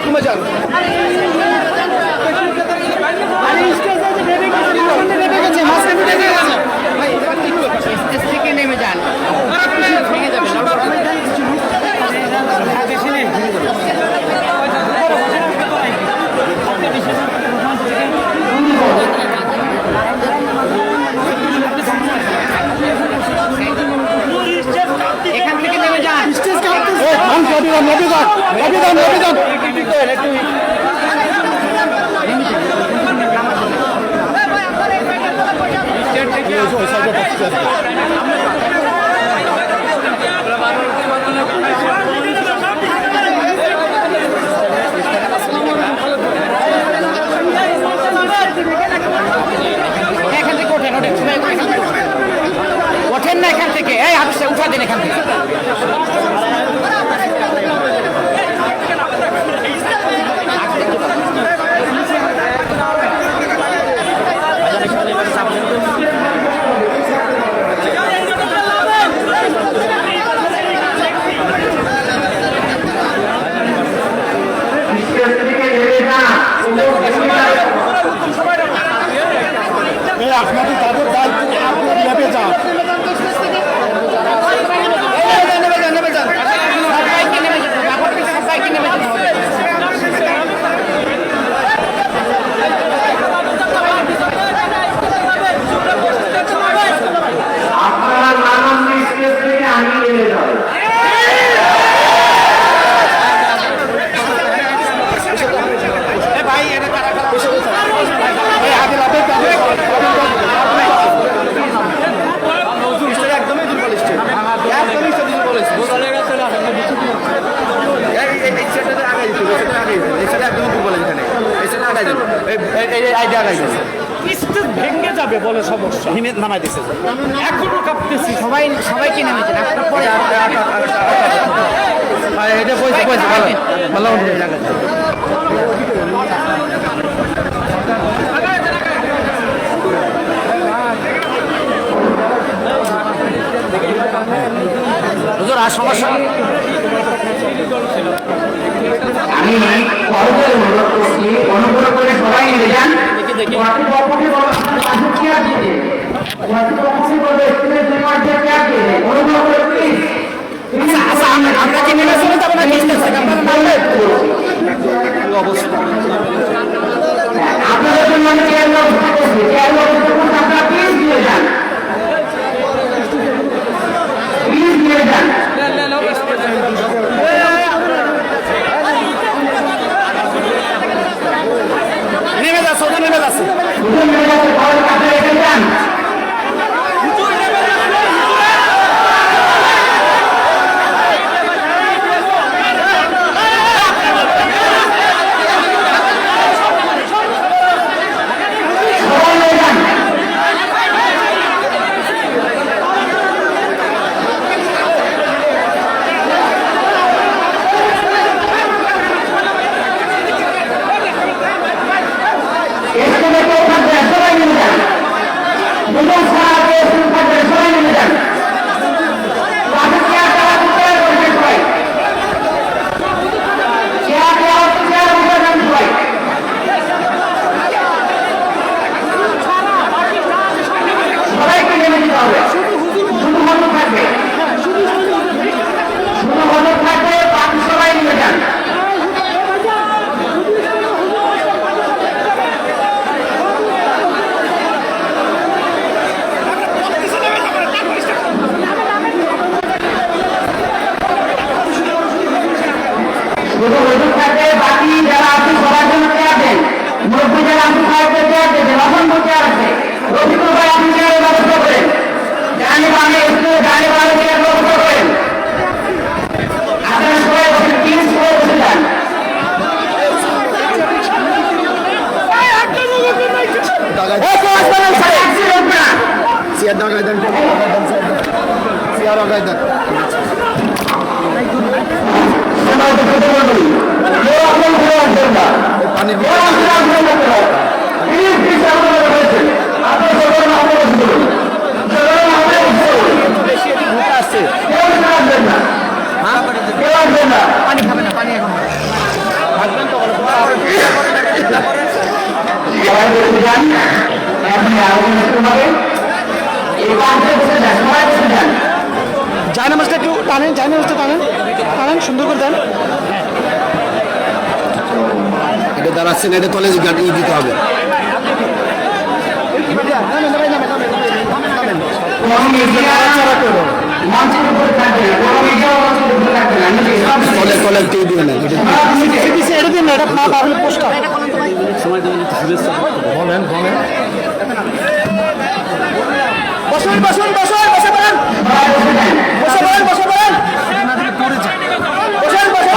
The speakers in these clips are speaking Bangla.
বাথরুমে যান। স্টেজ থেকে নেমে যান। এখান থেকে নেমে যান। এখান থেকে ওঠেন, ওঠেন না এখান থেকে। এই হাফিজটা উঠা দেন এখান থেকে। আপনাদের তাদের দায়িত্ব, আপনার লেবে যান। আপনারা নানান স্টেজ থেকে আমি নেমে যাব। একদমই দুর্বল স্টেজ, একদমই দুর্বল স্টেজ। এই সেটাতে আগাই দিতে হবে, সেটা আগাই দিতে, এই সেটা একদমই দুর্বল এখানে, এই সেটা আগাই দিতে, এই আইডিয়া আগাই দিতে। স্টেজ ভেঙে যাবে বলে সমস্যা, হিমে নামাই দিচ্ছে। এখনো কাঁপতেছি। সবাইকে নেমেছেন আপনার পরে এটা পয়সা পয়সা ভালো ভালো হুজুর আর সমস্যা। আমি সহজে অনুরোধ করছি, অনুগ্রহ করে সবাই নেমে যান। কর্তৃপক্ষকে বলো চেয়ার দিতে, কর্তৃপক্ষকে বলো স্টেজের দুই পাশে চেয়ার দিতে, অনুগ্রহ করে প্লিজ। আমরা কি নেমে চলে যাবো না? আপনাদের জন্য আমি চেয়ার ব্যবস্থা করছি, চেয়ার ব্যবস্থা করতে আপনারা প্লিজ নিয়ে যান, প্লিজ নিয়ে যান। নেমে যাচ্ছে, ওদের নেমে যাচ্ছে। দুজন নেমে যাচ্ছে, সবাই কাছে রেখে যান। পানি খাবে না, পানি এখন যান, এখন আলোচনা শুরু হবে। এই প্রান্তে বসে যান, সবাই বসে যান। জায়নামাজটা একটু টানেন, জায়নামাজটা টানেন, টানেন সুন্দর করে দেন। এটা দাঁড়াচ্ছেন, এটা কলেজ গাড়ি দিতে হবে। কোনো মিডিয়া মঞ্চের উপরে থাকবে না, কোনো মিডিয়া মঞ্চের উপরে থাকবে না। কলেজ কেউ দিবে না। এটা দিন না, এটা না পারলে পোস্টার। বসুন বসুন বসুন, বসে পড়েন, বসে পড়েন, বসে পড়েন, বসেন বসেন।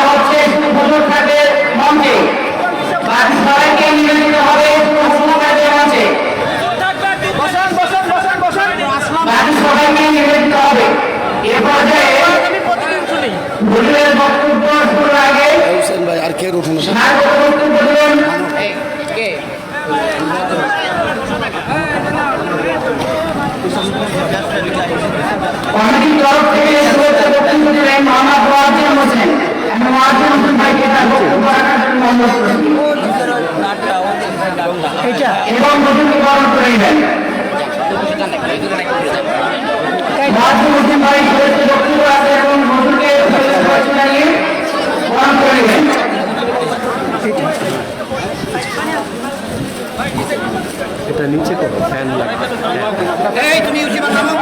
হচ্ছে সুযোগ থাকবে মঞ্চে, বাকি সবাইকে নিবেদিত হবে সুযোগ থাকবে মঞ্চে, বসেন বসেন বসেন বসেন। বাকি সবাইকে নিবেদিত হবে। এ পর্যায়ে ভোটের বক্তব্য শুরুর আগে হোসেন ভাই আর কে উঠুন স্বাগত বক্তব্য দেবেন কে কমিটির তরফ থেকে শুভেচ্ছা বক্তব্য দিলেন মোহাম্মদ ওয়াজির হোসেন। আমি ওয়াজির হোসেন ভাইকে তার বক্তব্য রাখার জন্য অনুরোধ করছি এবং বক্তব্য গ্রহণ করে নেবেন। ওয়াজির হোসেন ভাই শুভেচ্ছা বক্তব্য রাখেন এবং নজরুলকে শুভেচ্ছা জানিয়ে গ্রহণ করে নেবেন। এটা নিচে করো, ফ্যান লাগবে। এই তুমি ইউটিউবার নামো,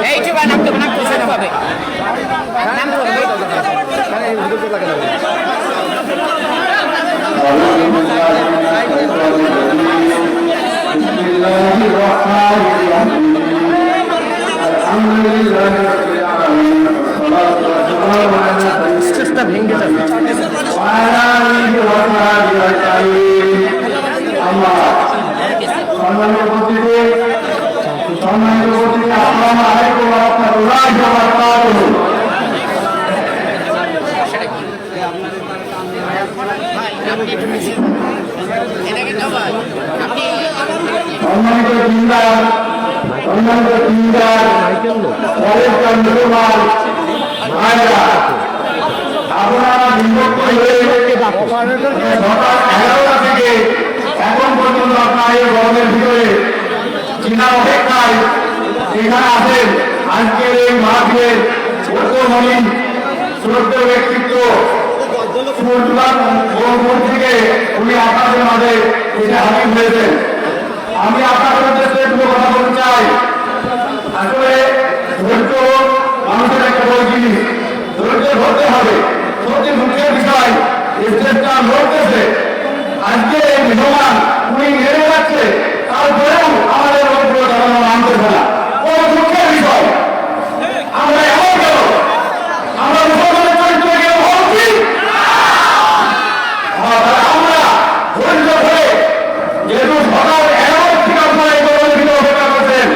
এই ইউটিউবার নামতে নামতে সেটা হবে নাম করো। স্টেজটা ভেঙে যাবে। এটাকে দাও ভাই, আপনি সম্মানিত জিন্দার, সম্মানিত জিন্দার, কলেজটা মুসলমান ভাইরা, আপনারা বিভক্ত হয়ে সকাল 11টা থেকে এখন পর্যন্ত আপনার এই গরমের ভিতরে চীনা অপেক্ষায় এখানে আছেন আজকের এই মাহফিলের ঐক্যমণি শ্রদ্ধেয় ব্যক্তিত্ব বোলপুর থেকে উনি আপনাদের মাঝে এসে হাজির হয়েছেন। আমি আপনাদের উদ্দেশ্যে একটু কথা বলতে চাই। আসলে ধৈর্য মানুষের একটা বড় জিনিস, ধৈর্য ধরতে হবে। সত্যি দুঃখের বিষয়, স্টেজটা লড়তেছে, আজকে এই মেহমান উনি নেমে যাচ্ছে, তারপরেও আমাদের ঐক্য জানানো মানতেছে না। বড় দুঃখের বিষয়। আমরা এমন কেন? আমরা মুসলমানের চরিত্র কেন হওয়া উচিত? আমরা ধৈর্য ধরে যেহেতু সকাল 11 থেকে আপনারা এই গরমের ভিতরে অপেক্ষা করছেন,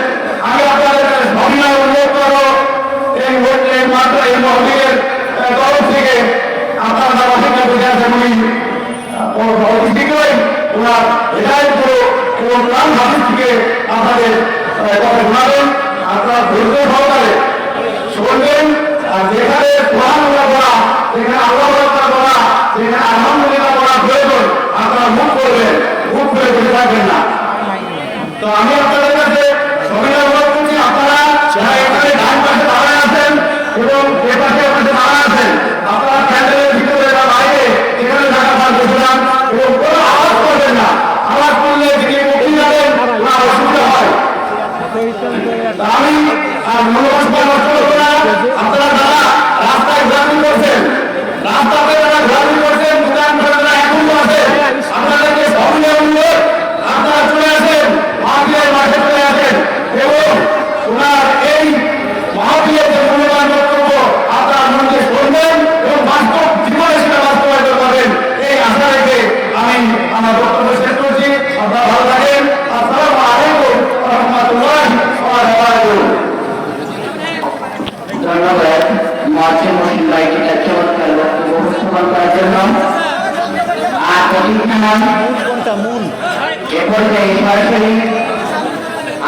আমি আপনাদের কাছে ধন্যবাদ উল্লেখ করো এই মাত্র এই মহলের তরফ থেকে আপনারা যারা অপেক্ষা করে আছেন উনি অতি শীঘ্রই ওনার এটাই পুরো এবং প্রাণ হাসির থেকে আপনাদের কথা শোনাবেন। আপনারা ধৈর্য সহকারে শুনবেন। আর যেখানে সুবহানাল্লাহ বলা, যেখানে আল্লাহু আকবার বলা, যেখানে আলহামদুলিল্লাহ বলা প্রয়োজন, আপনারা মুখ করবেন, মুখ করে বসে থাকবেন না। তো আমি আপনাদের কাছে সবাই অনুরোধ করছি, আপনারা যারা এখানে ডান পাশে দাঁড়ায় আছেন এবং এ পাশে পাশে দাঁড়ায় আছেন, আপনারা প্যান্ডেলের ভিতরে বা বাইরে এখানে জায়গা পান বসে যান এবং কোনো আওয়াজ করবেন না। আওয়াজ করলে যিনি মুক্তি যাবেন ওরা অসুবিধা হয়। আমি আর মনোবাস নষ্ট করবো না। আপনারা যারা রাস্তায় ঘোরাঘুরি করছেন, রাস্তাতে যারা ঘোরাঘুরি করছেন, দোকান ঘরে যারা এখন আছেন, আপনাদেরকে সঙ্গে অনুরোধ, আপনারা চলে আসেন, মাহফিলের মাঠে চলে আসেন এবং ওনার এই মাহফিলের যে মূল্যবান বক্তব্য আপনারা মধ্যে শুনবেন এবং বাস্তব জীবনে সেটা বাস্তবায়িত করবেন, এই আশা রেখে আমি আমার বক্তব্য শেষ করছি। আপনারা ভালো থাকেন। আসসালামু আলাইকুম ওয়া রাহমাতুল্লাহি ওয়া বারাকাতুহু। ধন্যবাদ মাঝির মহিন ভাইকে তার চমৎকার বক্তব্য উপস্থাপন করার জন্য। আর প্রতিষ্ঠান এ পর্যায়ে সরাসরি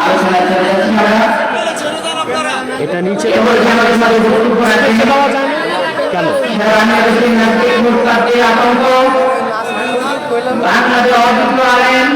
আলোচনা চলে যাচ্ছে। আমরা এটা নিচে এ পর্যায়ে আমাদের মাঝে বক্তব্য রাখেন কেন? সারা বাংলাদেশের নাগরিক মুক্তার আতঙ্ক, বাংলাদেশ অযুক্ত আইন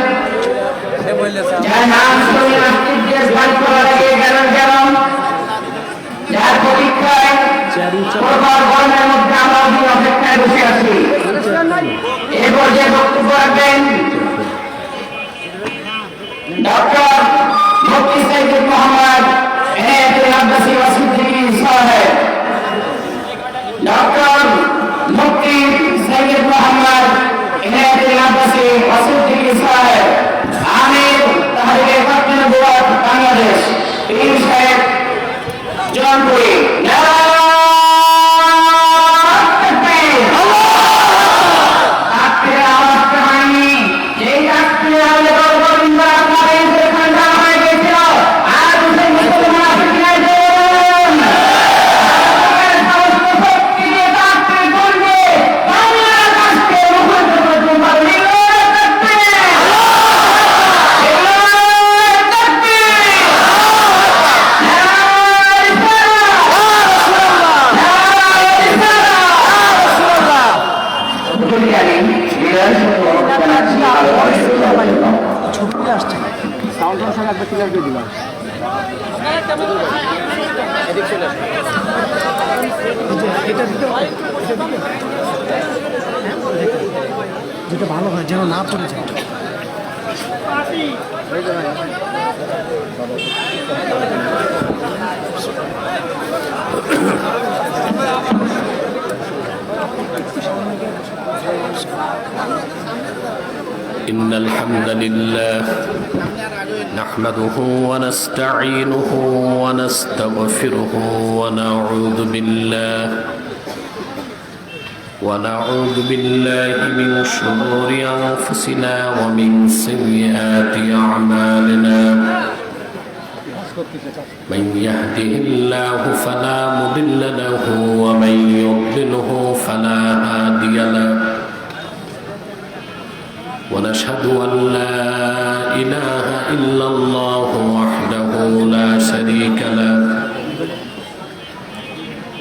উজ্জ্বলী আলী হৃদয়ের সঙ্গে জানাচ্ছি ছবি আসছে সাউন্ড সঙ্গে একবার ক্লিয়ার করে দিলাম যেটা ভালো হয় যেন না পড়ে যায় إن الحمد لله نحمده ونستعينه ونستغفره ونعوذ بالله من شرور أنفسنا ومن سيئات أعمالنا من يهده الله فلا مضل له ومن يضلله فلا هادي له ونشهد أن لا إله إلا الله وحده لا شريك له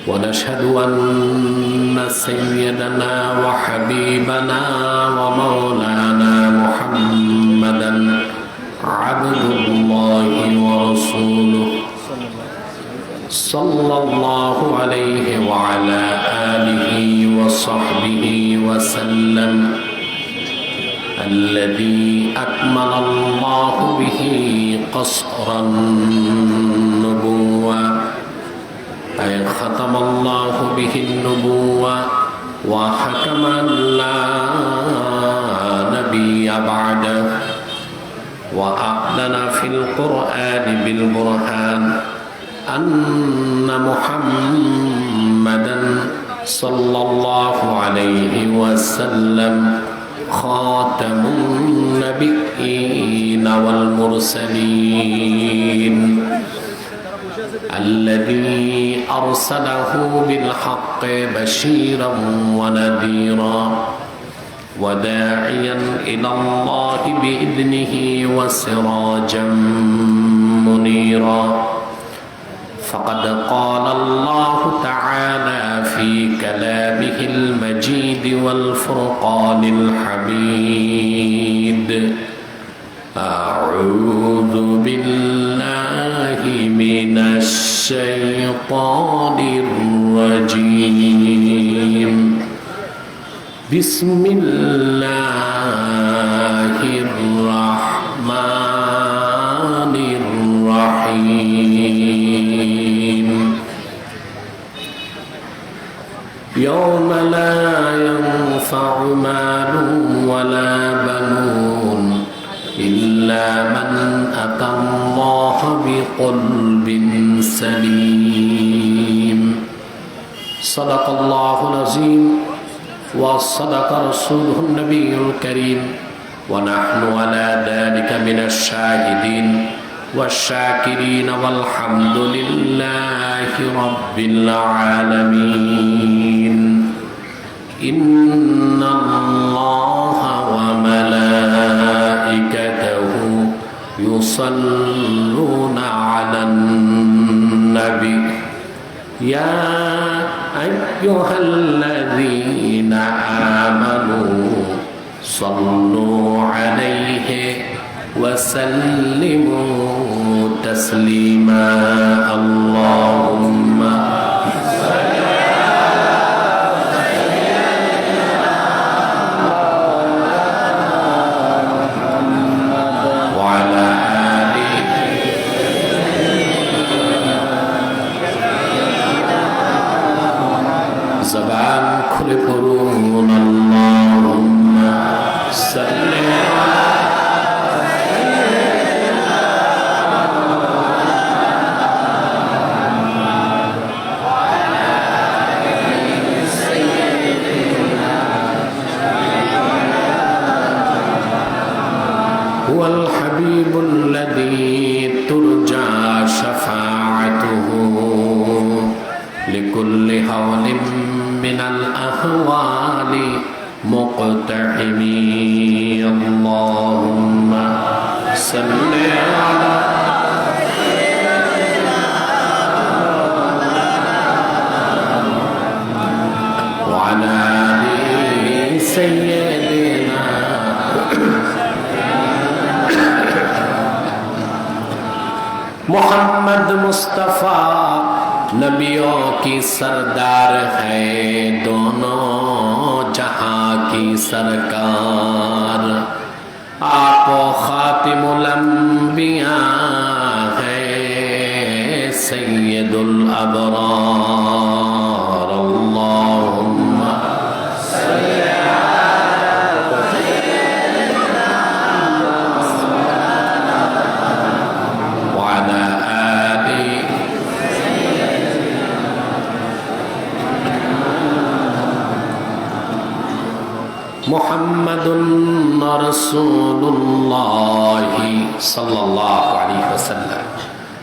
ونشهد أن سيدنا وحبيبنا ومولانا محمدا عبد الله ورسوله صلى الله عليه وعلى آله وصحبه وسلم الذي أكمل الله به قصر النبوة أي ختم الله به النبوة وحكم لا نبي بعده وأعلن في القرآن بالبرهان أن محمدا صلى الله عليه وسلم خاتم النبيين والمرسلين الذي أرسله بالحق بشيرا ونذيرا وداعيا إلى الله بإذنه وسراجا منيرا فقد قال الله تعالى في كلامه المجيد والفرقان الحميد أعوذ بالله من الشيطان الرجيم بسم الله الرحمن الرحيم يوم لا ينفع مال ولا بنون إلا من أتى الله بقلب سليم صدق الله العظيم وصدق رسوله النبي الكريم ونحن على ذلك من الشاهدين والشاكرين والحمد لله رب العالمين إن الله وملائكته يصلون على النبي يا أيها الذين آمنوا صلوا عليه وسلموا تسليما اللهم وعلى آله زبان খুলে পড়ুন اللهم صل هو الحبيب الذي ترجى شفاعته لكل هول من الأهوال مقتحمي اللهم صل على وعلى آل सय्यदिना मोहम्मद मुस्तफ़ा नबियों की सरदार है, दोनों जहां की सरकार। आप खातिमुल अंबिया है, सय्यदुल अबरार। अल्लाहुम्मा वअला आलि मुहम्मदुन रसूलुल्लाहि सल्लल्लाहु अलैहि वसल्लम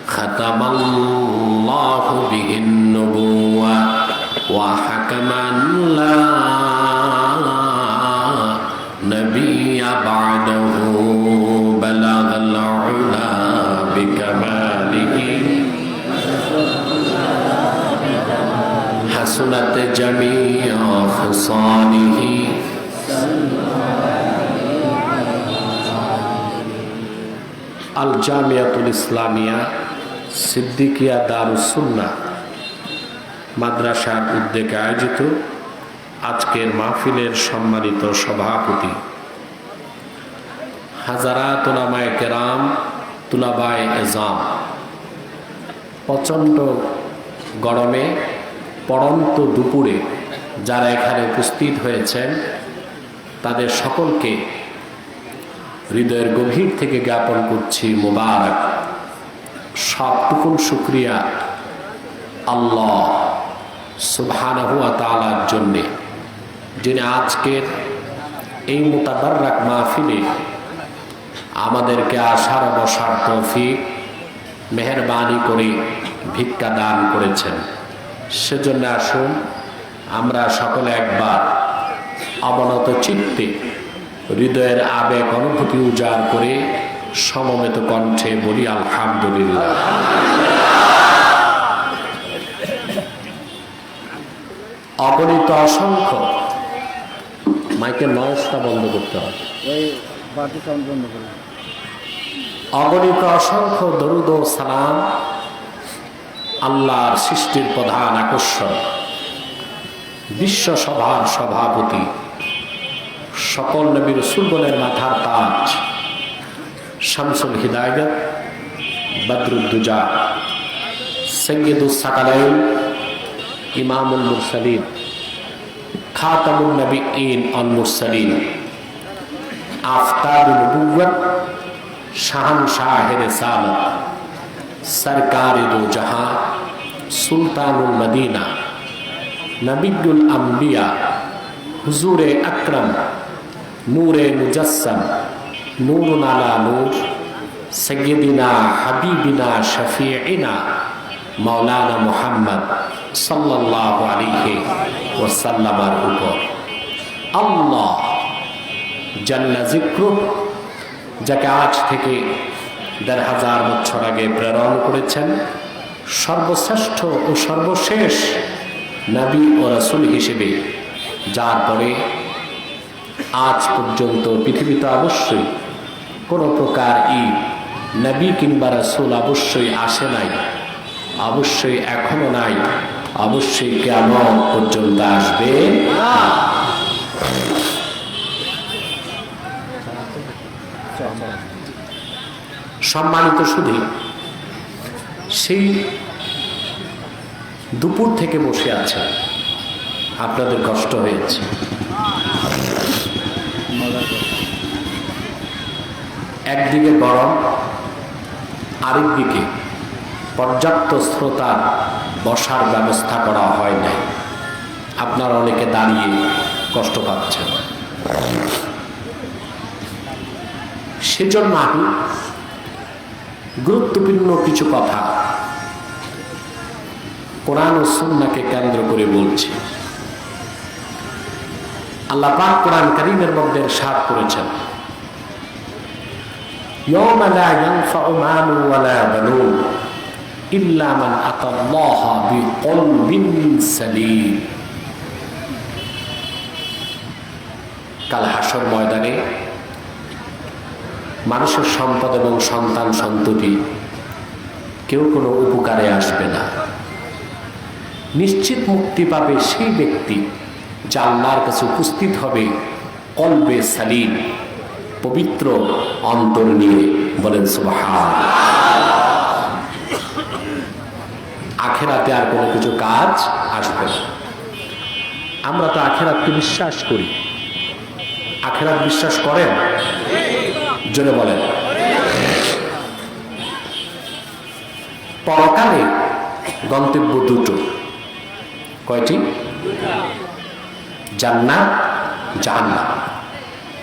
खतमल्लाहु बिहिन नुबुव्वा व हकमन ला नबिय्य बअदहु बलगल उला बिकमालिहि हसनत जमीअ खसालिहि। আল জামিয়াতুল ইসলামিয়া সিদ্দিকিয়া দারুস সুন্নাহ মাদ্রাসার উদ্যোগে আয়োজিত আজকের মাহফিলের সম্মানিত সভাপতি হাজারাত উলামায়ে কেরাম, তুলাবায়ে এজাম, প্রচণ্ড গরমে পড়ন্ত দুপুরে যারা এখানে উপস্থিত হয়েছেন তাদের সকলকে হৃদয়ের গভীর থেকে জ্ঞাপন করছি মুবারক। সবটুকুন শুকরিয়া আল্লাহ সুবহানাহু ওয়া তাআলার জন্যে, যিনি আজকের এই মুতাবাররাক মাহফিলে আমাদেরকে আসার বসার তৌফিক মেহেরবানি করে ভিক্ষা দান করেছেন। সেজন্য আসুন আমরা সকলে একবার অবনত চিত্তে হৃদয়ের আবেগ অনুভূতি উজাড় করে সমবেত কণ্ঠে বলি আলহামদুলিল্লাহ। অগণিত অসংখ্য, মাইকের নয়েজটা বন্ধ করতে হবে, অগণিত অসংখ্য দরুদ ও সালাম আল্লাহর সৃষ্টির প্রধান আকর্ষণ, বিশ্ব সভার সভাপতি, সকল নবী রাসূলগণের মাথার তাজ, শামসুল হিদায়াত, বদরুদ্দুজা, সৈয়দুস সাকালাইন, ইমামুল মুরসালিন, খাতামুন নবিয়্যিন ওয়াল মুরসালিন, আফতাবুন নবুওয়াত, শাহনশাহে রিসালাত, সরকারে দো জাহাঁ, সুলতানুল মদিনা, নবিয়ুল আম্বিয়া, হুজুরে আকরম, নূরে মুজাসসাম, নূরুন আলা নূর, সৈয়দিনা হাবিবিনা শফিঈনা মাওলানা মুহাম্মদ সাল্লাল্লাহু আলাইহি ওয়াসাল্লামের উপর আল্লাহ জাল্লা যিকরুহু, যাকে আজ থেকে ১,৫০০ বছর আগে প্রেরণ করেছেন সর্বশ্রেষ্ঠ ও সর্বশেষ নবী ও রাসূল হিসেবে, যার পরে আজ পর্যন্ত পৃথিবীতে অবশ্যই কোনো প্রকার নবী কিংবা রাসূল অবশ্যই আসে নাই, অবশ্যই এখনো নাই, অবশ্যই কিয়ামত পর্যন্ত আসবে না। সম্মানিত সুধী, সেই দুপুর থেকে বসে আছে, আপনাদের কষ্ট হয়েছে। একদিকে গরম, আরেকদিকে পর্যাপ্ত শ্রোতার বসার ব্যবস্থা করা হয় নাই। আপনারা অনেকে দাঁড়িয়ে কষ্ট পাচ্ছেন। সেজন্য আমি গুরুত্বপূর্ণ কিছু কথা কোরআন ও সুন্নাহকে কেন্দ্র করে বলছি। আল্লাহ পাক কোরআন কারীমের মধ্যে ইরশাদ করেছেন, ইয়াওমা লা ইয়ানফাউ মালুন ওয়ালা বানুন ইল্লা মান আতাল্লাহা বিকলবিন সালিম। কাল হাসর ময়দানে মানুষের সম্পদ এবং সন্তান সন্ততি কেউ কোনো উপকারে আসবে না। নিশ্চিত মুক্তি পাবে সেই ব্যক্তি যা আল্লাহর কাছে উপস্থিত হবে কলবে সালিম, পবিত্র অন্তর নিয়ে। বলেন সুবহানাল্লাহ। আখেরাতে আর কোনো কিছু কাজ আসবে না। আমরা তো আখেরাতকে বিশ্বাস করি। আখেরাত বিশ্বাস করেন? জোরে বলেন। পরকালে গন্তব্য দুটো। কয়টি? জান্নাত, জাহান্নাম।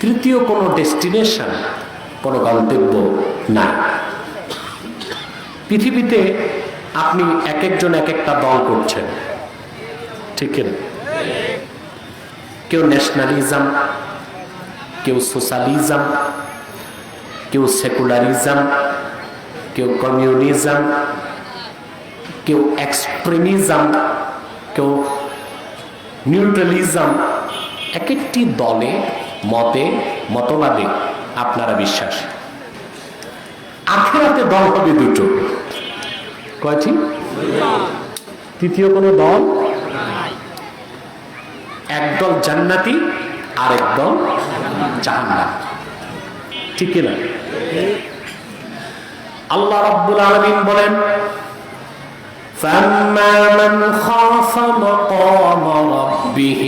তৃতীয় কোনো ডেস্টিনেশন, কোনো গন্তব্য নাই। পৃথিবীতে আপনি এক একজন এক একটা দল করছেন, ঠিক না? কেউ ন্যাশনালিজম, কেউ সোশ্যালিজম, কেউ সেকুলারিজম, কেউ কমিউনিজম, কেউ এক্সট্রিমিজম, কেউ নিউট্রালিজম। এক একটি দলে, মতে, মতবাদে আপনারা বিশ্বাস। আখেরাতে দল হবে দুটো। কয়টি? তৃতীয় কোনো দল? একদল জান্নাতি, আরেক দল জাহান্নামী, ঠিক না? আল্লাহ রাব্বুল আলামিন বলেন, فَأَمَّا مَنْ خَافَ مَقَامَ رَبِّهِ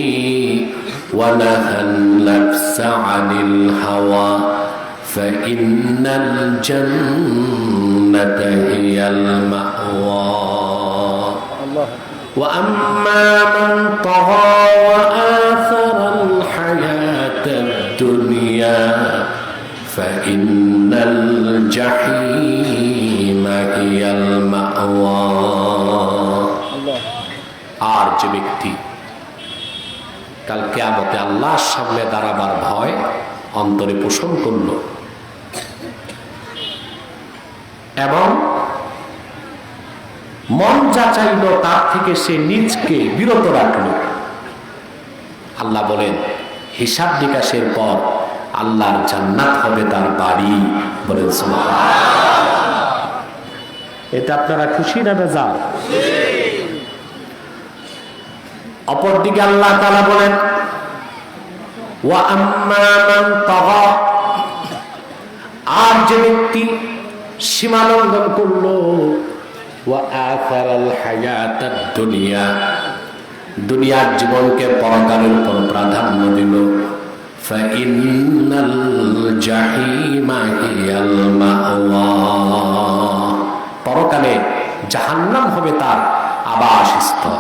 وَنَهَى النَّفْسَ عَنِ الْهَوَى فَإِنَّ الْجَنَّةَ هِيَ الْمَأْوَى وَأَمَّا مَنْ طَغَى وَآثَرَ الْحَيَاةَ الدُّنْيَا فَإِنَّ الْجَحِيمَ هِيَ الْمَأْوَى। আর যে ব্যক্তি কাল কিয়ামতে আল্লাহর সামনে দাঁড়াবার ভয় অন্তরে পোষণ করল এবং মন যা চাইল তার থেকে সে নিজকে বিরত রাখল, আল্লাহ বলেন হিসাব নিকাশের পর আল্লাহর জান্নাত হবে তার বাড়ি। বলেন সুবহানাল্লাহ। এটা আপনারা খুশি না বেজার? অপরদিকে আল্লাহ তাআলা বলেন, ওয়া আম্মা মান তাগা, আর যে ব্যক্তি সীমা লঙ্ঘন করলো, ওয়া আথারাল হায়াতাদ দুনিয়া, দুনিয়ার জীবনকে পরকালের উপর প্রাধান্য দিল, ফাইন্নাল জাহিমা হিয়াল মাওয়া, পরকালে জাহান্নাম হবে তার আবাসস্থল।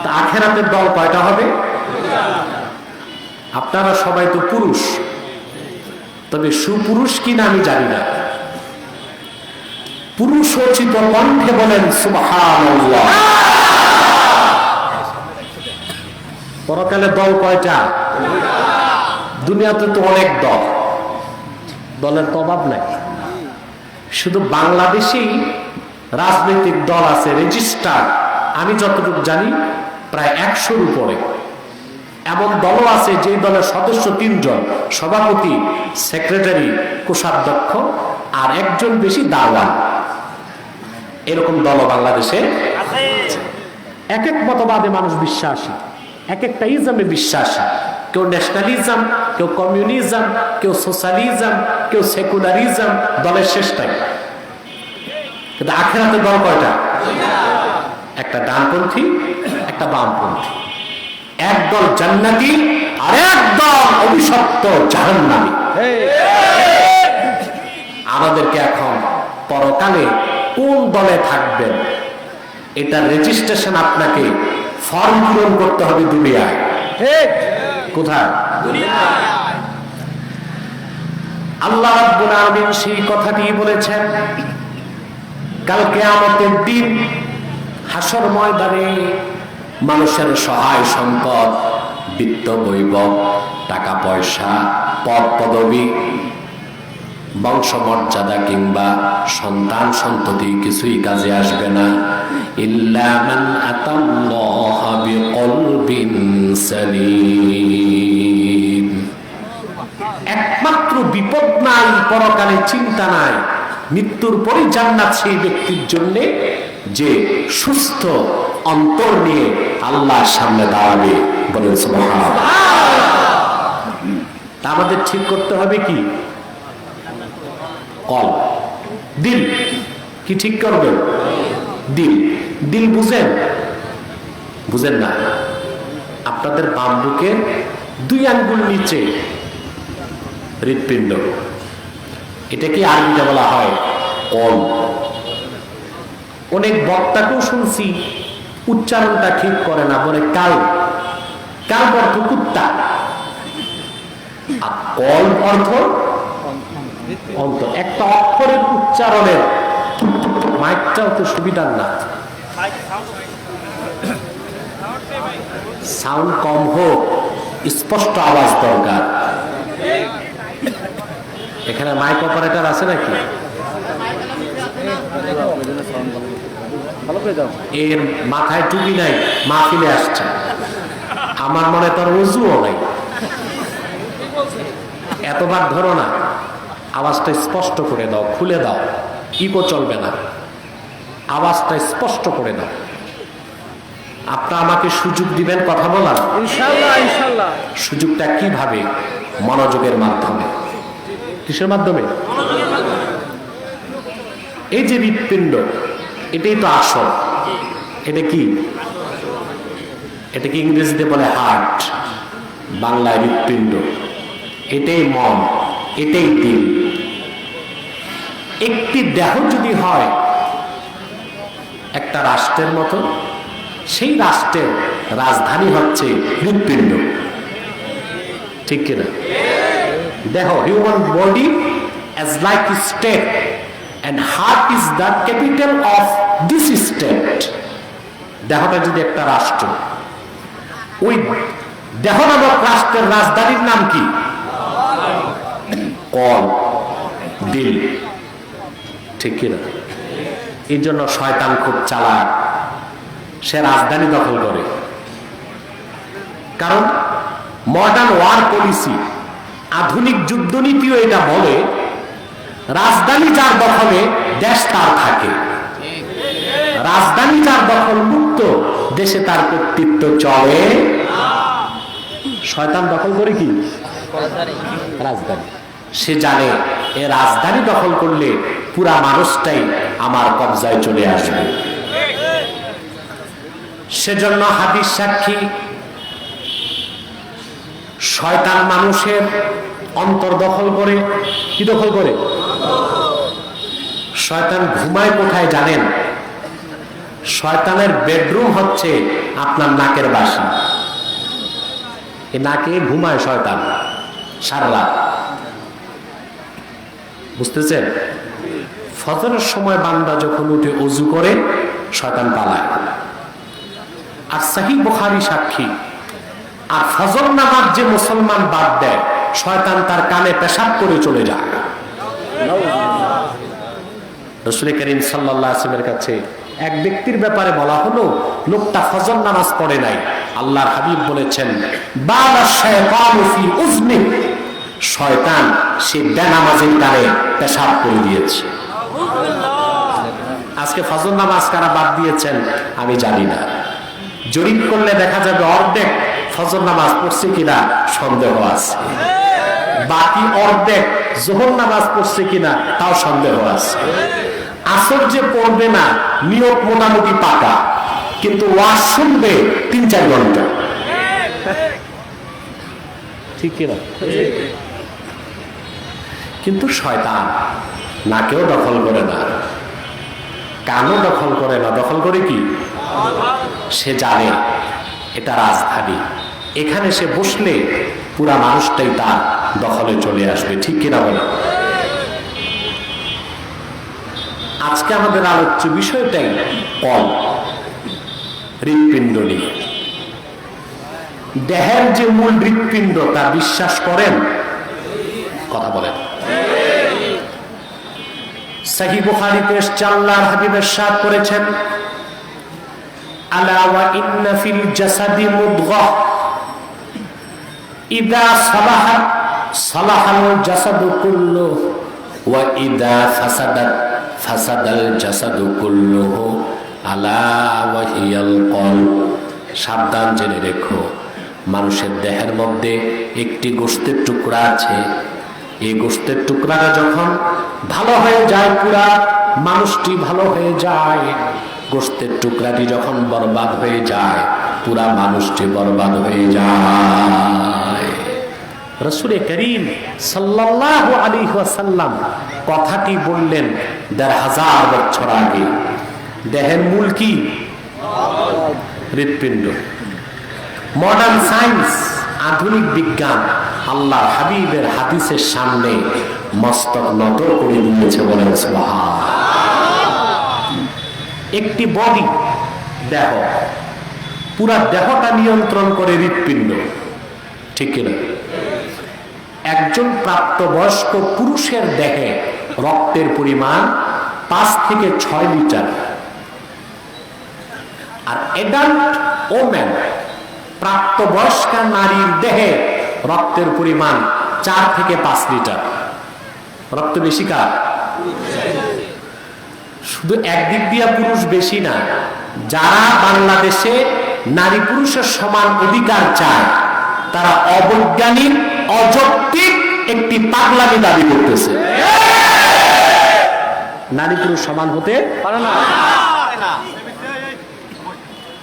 তা আখিরাতের দল কয়টা হবে? আপনারা সবাই তো পুরুষ, তবে সুপুরুষ কিনা আমি জানি না। পুরুষোচিত কণ্ঠে বলেন সুবহানাল্লাহ। পরকালে দল কয়টা? দুনিয়াতে তো অনেক দল, দলের তো অভাব নাই। শুধু বাংলাদেশেই রাজনৈতিক দল আছে রেজিস্টার, আমি যতটুকু জানি প্রায় 100-র উপরে। এমন দলও আছে যে দলের সদস্য 3 জন, সভাপতি, সেক্রেটারি, কোষাধ্যক্ষ আর একজন বেশি দাওয়ান। এরকম দলও বাংলাদেশে আছে। এক এক মতবাদে মানুষ বিশ্বাসী, এক একটা ইজমে বিশ্বাসী। কেউ ন্যাশনালিজম, কেউ কমিউনিজম, কেউ সোশ্যালিজম, কেউ সেকুলারিজম, দলের শেষটাই। কিন্তু আখিরাতে দল কয়টা? একটা ডানপন্থী, একটা বামপন্থী। একদল জান্নাতি আর একদল অভিশপ্ত জাহান্নামী। আমাদেরকে এখন পরকালে কোন দলে থাকবেন এটা রেজিস্ট্রেশন আপনাকে ফর্ম পূরণ করতে হবে দুনিয়ায়। কোথায়? আল্লাহ রাব্বুল আলামিন সেই কথাটি বলেছেন। কাল কিয়ামতের দিন হাসর ময়দানে মানুষের সহায় সম্পদ, বিত্ত বৈভব, টাকা পয়সা, পদ পদবী বংশমর্যাদা কিংবা সন্তান সন্ততি কিছুই কাজে আসবে না। ইল্লা মান আতাল্লাহ বিকলবিন সালিম। একমাত্র বিপদ নাই, পরকালে চিন্তা নাই, মৃত্যুর পরে জান্নাত সেই ব্যক্তির জন্য যে সুস্থ অন্তর নিয়ে আল্লাহর সামনে দাঁড়াবে। বলেন সুবহানাল্লাহ। তা আমাদের ঠিক করতে হবে কি? কল, দিল। কি ঠিক করবেন? দিল। দিল বুঝেন? বুঝেন না? আপনাদের বাম বুকের 2 আঙ্গুল নিচে হৃৎপিণ্ড, এটাকে আরবিতে বলা হয় কল। অনেক বক্তাকেও শুনছি উচ্চারণটা ঠিক করে না, বলে কাল। কাল অর্থ কুত্তা, আর কল অর্থ অন্ত। একটা অক্ষরের উচ্চারণের মাইকটাও তো সুবিধার না, সাউন্ড কম হোক, স্পষ্ট আওয়াজ দরকার। এখানে মাইক অপারেটর আছে নাকি? এর মাথায় টুপি নাই, মাহফিলে আসছে। আমার মনে তোর ওযুও নাই, এতবার ধরো না। আওয়াজটা স্পষ্ট করে দাও, খুলে দাও, ইকো চলবে না। আওয়াজটা স্পষ্ট করে দাও। আপনারা আমাকে সুযোগ দিবেন কথা বলার, ইনশাআল্লাহ ইনশাআল্লাহ। সুযোগটা কিভাবে? মনোযোগের মাধ্যমে। কিসের মাধ্যমে? এই যে হৃৎপিণ্ড, এটাই তো আসল। এটা কি? এটাকে ইংরেজিতে বলে হার্ট, বাংলায় হৃৎপিণ্ড। এটাই মন, এটাই দিল। একটি দেহ যদি হয় একটা রাষ্ট্রের মতো, সেই রাষ্ট্রের রাজধানী হচ্ছে হৃৎপিণ্ড। ঠিক কিনা? দেহ, human body as like a state and heart is the capital of this state. দেহটা যদি একটা রাষ্ট্র, ওই দেহ নামক রাষ্ট্রের রাজধানীর নাম কি? কল, দিল। ঠিক কিনা? এই জন্য শয়তান খুব চালাক, সে রাজধানী দখল করে। কারণ মডার্ন ওয়ার পলিসি, আধুনিক যুদ্ধনীতিও এটা বলে, রাজধানী যার দখলে দেশ তার থাকে। রাজধানী যার দখল মুক্ত, দেশে তার কর্তৃত্ব চলে। শয়তান দখল করে কি? রাজধানী। সে জানে এ রাজধানী দখল করলে পুরা মানুষটাই আমার কবজায় চলে আসবে। সেজন্য হাদিস সাক্ষী, শয়তান মানুষের অন্তর দখল করে। কি দখল করে? শয়তান ঘুমায় কোথায় জানেন? শয়তানের বেডরুম হচ্ছে আপনার নাকের বাসি। এ নাকে ঘুমায় শয়তান সারা রাত। বুঝতেছেন? ফজরের সময় বান্দা যখন উঠে ওযু করে, শয়তান পালায়। আর সহিহ বুখারী সাক্ষী, আর ফজর নামাজ যে মুসলমান বাদ দেয়, শয়তান তার কানে পেশাব করে চলে যায়। রাসূল করিম সাল্লাল্লাহু আলাইহি ওয়াসাল্লামের কাছে এক ব্যক্তির ব্যাপারে বলা হলো, লোকটা ফজর নামাজ পড়ে নাই। আল্লাহর হাবিব বলেছেন, বালা শাইতানু ফি উযনি, শয়তান সে বেনামাজের কানে পেশাব করে দিয়েছে। আজকে ফজর নামাজ কারা বাদ দিয়েছেন আমি জানি না। জরিপ করলে দেখা যাবে অর্ধেক ফজর নামাজ পড়ছে কিনা সন্দেহ আছে, বাকি অর্ধেক যোহর নামাজ পড়ছে কিনা তাও সন্দেহ আছে। আসর যে পড়বে না, নিয়ত মোটামুটি পাকা, কিন্তু ওয়াজ শুনবে 3-4 ঘন্টা। ঠিক কিনা? কিন্তু শয়তান নাকেও দখল করে না, কানও দখল করে না। দখল করে কি? সে জানে এটা রাজধানী, এখানে সে বসলে পুরা মানুষটাই তার দখলে চলে আসবে। ঠিক কিনা বলে? আজকে আমাদের আলোচ্য বিষয়টাই কল, হৃৎপিণ্ড নিয়ে। দেহের যে মূল হৃৎপিণ্ড তা বিশ্বাস করেন? কথা বলেন। সহিহ বুখারীতে এসেছে, আল্লাহর হাবিব ইরশাদ করেছেন, আলা ওয়া ইন্না ফিল জাসাদি মুদগাহ ইদা সালাহাত সালাহাল জাসাদু কুল্লুহু ওয়া ইদা ফাসাদাত ফাসাদাল জাসাদু কুল্লুহু আলা ওয়া হিয়াল কলব। সাবধান, জেনে রেখো, মানুষের দেহের মধ্যে একটি গোশতের টুকরা আছে। এই গোশতের টুকরাটা যখন ভালো হয়ে যায়, পুরা মানুষটি ভালো হয়ে যায়। গোশতের টুকরাটি যখন বরবাদ হয়ে যায়, পুরা মানুষটি বরবাদ হয়ে যায়। রাসূল করিম সাল্লাল্লাহু আলাইহি ওয়াসাল্লাম কথাটি বললেন ১৫০০ বছর আগে। দেহের মূল কি? হৃৎপিণ্ড। মডার্ন সায়েন্স, আধুনিক বিজ্ঞান আল্লাহর হাবিবের হাদিসের সামনে মস্তক নত করে দিয়েছে, বলেন সুবহান। একটি বডি, দেহ, পুরা দেহটা নিয়ন্ত্রণ করে হৃৎপিণ্ড, ঠিক কিনা? একজন প্রাপ্তবয়স্ক পুরুষের দেহে রক্তের পরিমাণ 5 থেকে 6 লিটার, আর অ্যাডাল্ট ওম্যান, প্রাপ্তবয়স্কা নারীর দেহে রক্তের পরিমাণ 4 থেকে 5 লিটার। রক্ত বেশি কার? শুধু একদিক দিয়া পুরুষ বেশি না, যারা বাংলাদেশে নারী পুরুষের সমান অধিকার চায়, তারা অবৈজ্ঞানিক, অযৌক্তিক একটি পাগলামি দাবি করতেছে। নারী পুরুষ সমান হতে পারে না।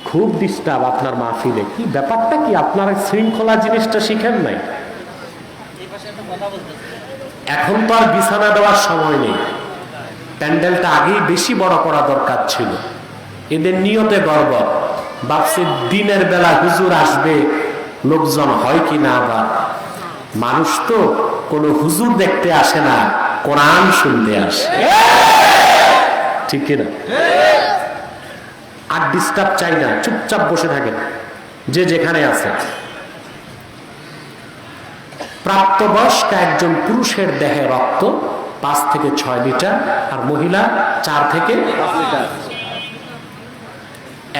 খুব ডিস্টার্ব আপনার মাহফিলে। কি ব্যাপারটা কি? আপনারা শৃঙ্খলা জিনিসটা শিখেন নাই। এখন তো আর বিছানা দেওয়ার সময় নেই। প্যান্ডেলটা আগেই বেশি বড় করা দরকার ছিল। এদের নিয়তে গড়বড়। ভাবছে দিনের বেলা হুজুর আসবে, লোকজন হয় কি না। আবার মানুষ তো কোনো হুজুর দেখতে আসে না, কোরআন শুনতে আসে, ঠিক কিনা? আর ডিস্টার্ব চাই না, চুপচাপ বসে থাকেন যে যেখানে আছে। প্রাপ্তবয়স্ক একজন পুরুষের দেহে রক্ত 5 থেকে 6 লিটার, আর মহিলা 4 থেকে 5 লিটার।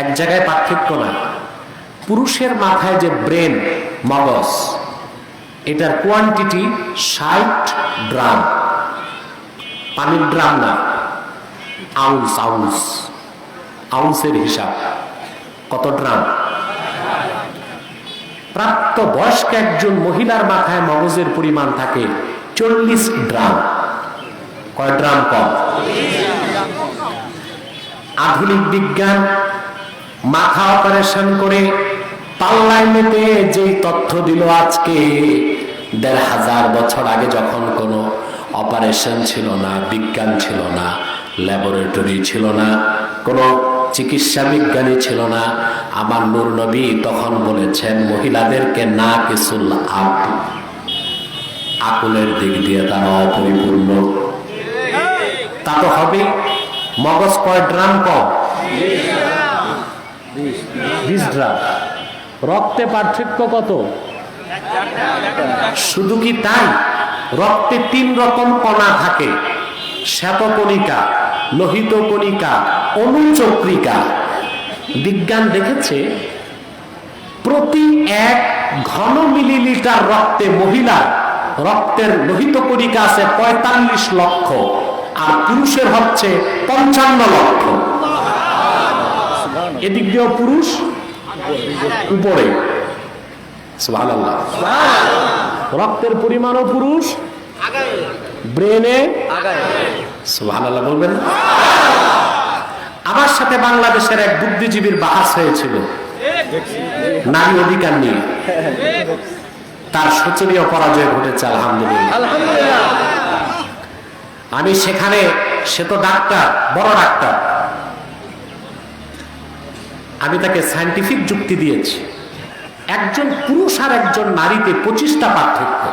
এক জায়গায় পার্থক্য না। পুরুষের মাথায় যে ব্রেন, মগজ, এটার কোয়ান্টিটি 60 গ্রাম। পানির ড্রাম না, আউন্স, আউন্স, আউন্সের হিসাব। কত ড্রাম? প্রাপ্তবয়স্ক একজন মহিলার মাথায় মগজের পরিমাণ থাকে 40 ড্রাম। কয় ড্রাম কম? আধুনিক বিজ্ঞান মাথা অপারেশন করে পাল্লায় মেপে যেই তথ্য দিল আজকে, ১৫০০ বছর আগে যখন কোনো অপারেশন ছিল না, বিজ্ঞান ছিল না, ল্যাবরেটরি ছিল না, কোনো চিকিৎসা বিজ্ঞানী ছিল না, আমার নূর নবী তখন বলেছেন মহিলাদেরকে না কিসুল আকুলের দিক দিয়ে তারা অপরিপূর্ণ। তা তো হবে। মগজ কয় ড্রাম কম? 20 ড্রাম। রক্তে পার্থক্য কত? শুধু কি তাই? রক্তে 3 রকম কণা থাকে: শ্বেতকণিকা, লোহিত কণিকা, অনুচক্রিকা। বিজ্ঞান দেখেছে প্রতি 1 ঘন মিলিলিটার রক্তে মহিলার রক্তের লোহিত কণিকা আছে 45 লক্ষ, আর পুরুষের হচ্ছে 55 লক্ষ। এদিক দিয়েও পুরুষ উপরে। সুবহানাল্লাহ। রক্তের পরিমাণও পুরুষ ব্রেনে। সুবহানাল্লাহ বলবেন। আমার সাথে বাংলাদেশের এক বুদ্ধিজীবীর বাহাস হয়েছিল নারী অধিকার নিয়ে। তার শোচনীয় পরাজয় ঘটেছে, আলহামদুলিল্লাহ। আমি সেখানে, সে তো ডাক্তার, বড় ডাক্তার, আমি তাকে সায়েন্টিফিক যুক্তি দিয়েছি। একজন পুরুষ আর একজন নারীতে 25টা পার্থক্য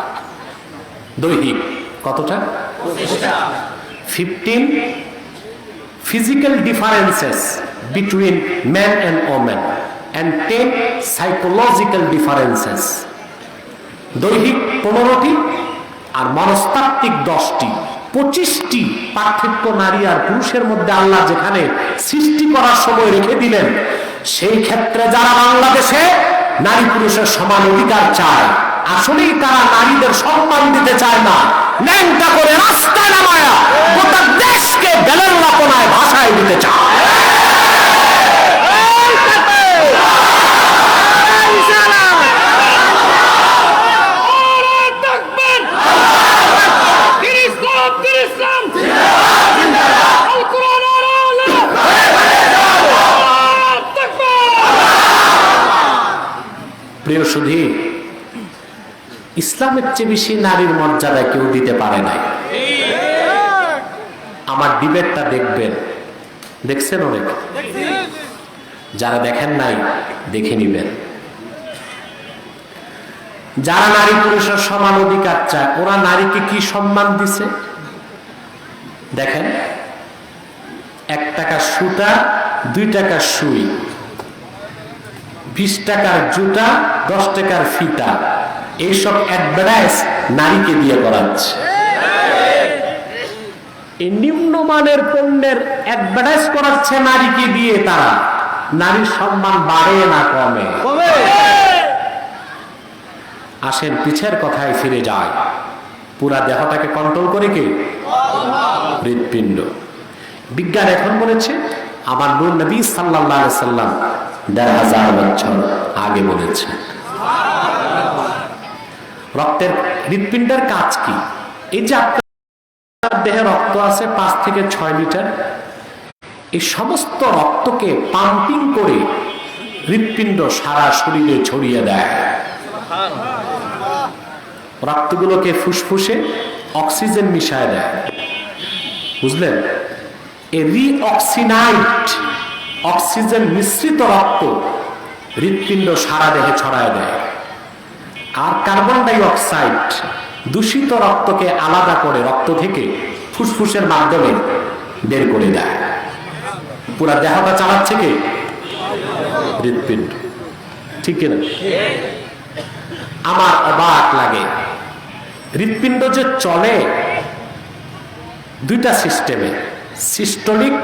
দৈহিক। কতটা? 15 physical differences between men and women and 10 psychological differences. দৈহিক 15টি আর মনস্তাত্ত্বিক 10টি। 25টি পার্থক্য নারী আর পুরুষের মধ্যে আল্লাহ যেখানে সৃষ্টি করার সময় রেখে দিলেন, সেই ক্ষেত্রে যারা বাংলাদেশে নারী পুরুষের সমান অধিকার চায়, আসলেই তারা নারীদের সম্মান দিতে চায় না, ন্যাংটা করে রাস্তায় নামায়া গোটা দেশকে বেলল্লাপনায় ভাষায় দিতে চায়। প্রিয় সুধী, ইসলামের চেয়ে বেশি নারীর মর্যাদা কেউ দিতে পারে নাই। আমার ডিবেটটা দেখবেন, দেখছেন অনেক, যারা দেখেন নাই দেখে নিবেন। যারা নারী পুরুষের সমান অধিকার চায়, ওরা নারীকে কি সম্মান দিছে দেখেন। 1 টাকার সুতা, 2 টাকার সুই, 20 টাকার জুতা, 10 টাকার ফিতা, এইসব অ্যাডভার্টাইজ নারীকে দিয়ে করাচ্ছে। এই নিম্নমানের পণ্যের অ্যাডভার্টাইজ করাচ্ছে নারীকে দিয়ে। তারা নারীর সম্মান বাড়ে না কমে? আসেন পিছের কথায় ফিরে যায়। পুরা দেহটাকে কন্ট্রোল করে কে? হৃৎপিণ্ড। বিজ্ঞান এখন বলেছে, আমার নূর নবী সাল্লাল্লাহু আলাইহি সাল্লাম 1500 বছর আগে বলেছে। রক্তের হৃৎপিণ্ডের কাজ কি? এই যে আপনার দেহে রক্ত আছে 5 থেকে 6 লিটার, এই সমস্ত রক্তকে পাম্পিং করে হৃৎপিণ্ড সারা শরীরে ছড়িয়ে দেয়। রক্তগুলোকে ফুসফুসে অক্সিজেন মিশায় দেয়, বুঝলেন? এই রিঅক্সিনাইট অক্সিজেন মিশ্রিত রক্ত হৃৎপিণ্ড সারা দেহে ছড়ায় দেয়। আর কার্বন ডাই অক্সাইড দূষিত রক্তকে আলাদা করে রক্ত থেকে ফুসফুসের মাধ্যমে বের করে দেয়। পুরা দেহটা চালাচ্ছে কে? হৃৎপিণ্ড, ঠিক কিনা? আমার অবাক লাগে, হৃৎপিণ্ড যে চলে 2টা সিস্টেমে, সিস্টোলিক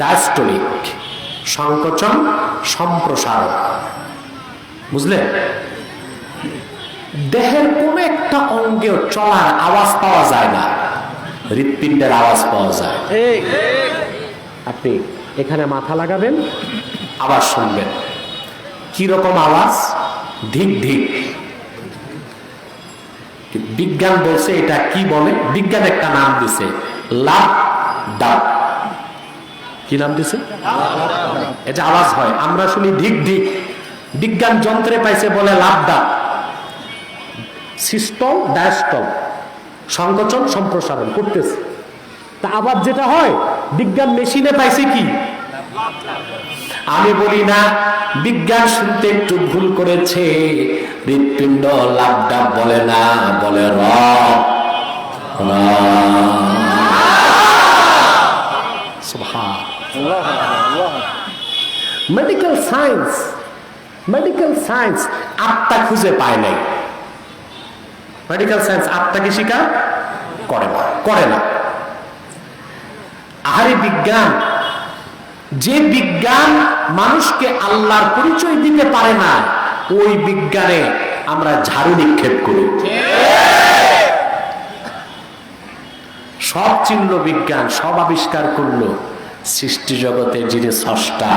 ডায়াস্টোলিক, সংকোচন সম্প্রসারণ, বুঝলেন? দেহের কোন একটা অঙ্গেও চলার আওয়াজ পাওয়া যায় না, হৃৎপিণ্ডের আওয়াজ পাওয়া যায়। আপনি এখানে মাথা লাগাবেন, আওয়াজ শুনবেন। কি রকম আওয়াজ? ধিক ধিক। বিজ্ঞান বলছে এটা কি বলে? বিজ্ঞান একটা নাম দিছে, লাভ ডাব। কি নাম দিছে? এটা আওয়াজ হয়, আমরা শুনি ধিক ধিক। বিজ্ঞান যন্ত্রে পাইছে বলে লাভ ডাব। সিস্টল ডায়াস্টল, সংকোচন সম্প্রসারণ করতেছে। তা আবার যেটা হয়, বিজ্ঞান মেশিনে পাইছে কি? আমি বলি না, বিজ্ঞান শুনতে একটু ভুল করেছে। হৃৎপিণ্ড লাভ ডাব বলে না, বলে মেডিকেল সায়েন্স আত্মা খুঁজে পায় নাই। মেডিকেল সায়েন্স আত্মাকে স্বীকার করে না। আহারে বিজ্ঞান, যে বিজ্ঞান মানুষকে আল্লাহর পরিচয় দিতে পারে না, ওই বিজ্ঞানে আমরা ঝাড়ু নিক্ষেপ করি। সব চিনল বিজ্ঞান, সব আবিষ্কার করলো, সৃষ্টি জগতে যিনি স্রষ্টা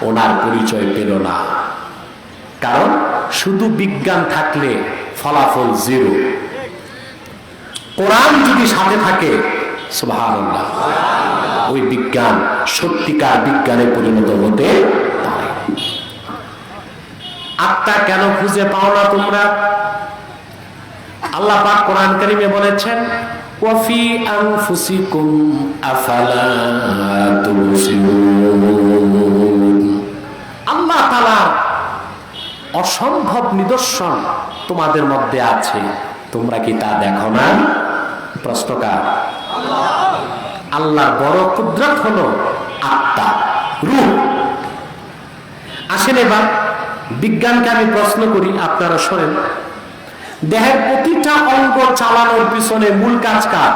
ওনার পরিচয় পেল না। কারণ শুধু বিজ্ঞান থাকলে ফলাফল 0। কোরআন যদি সাথে থাকে, সুবহানাল্লাহ, ওই বিজ্ঞান সত্যিকার বিজ্ঞানে পরিণত হতে পারে। আত্মা কেন খুঁজে পাও না তোমরা? আল্লাহ পাক কোরআন কারীমে বলেছেন, ওয়াফি আনফুসিকুম আফালা তুবসিরুন। আল্লাহ তাআলা অসম্ভব নিদর্শন তোমাদের মধ্যে আছে, তোমরা কি তা দেখো না? প্রশ্নকার আল্লাহর বড় কুদরত হলো আত্মা, রূহ। আসেন এবার বিজ্ঞানকে আমি প্রশ্ন করি, আপনারা শোনেন। দেহের প্রতিটা অঙ্গ চালানোর পিছনে মূল কাজ কার?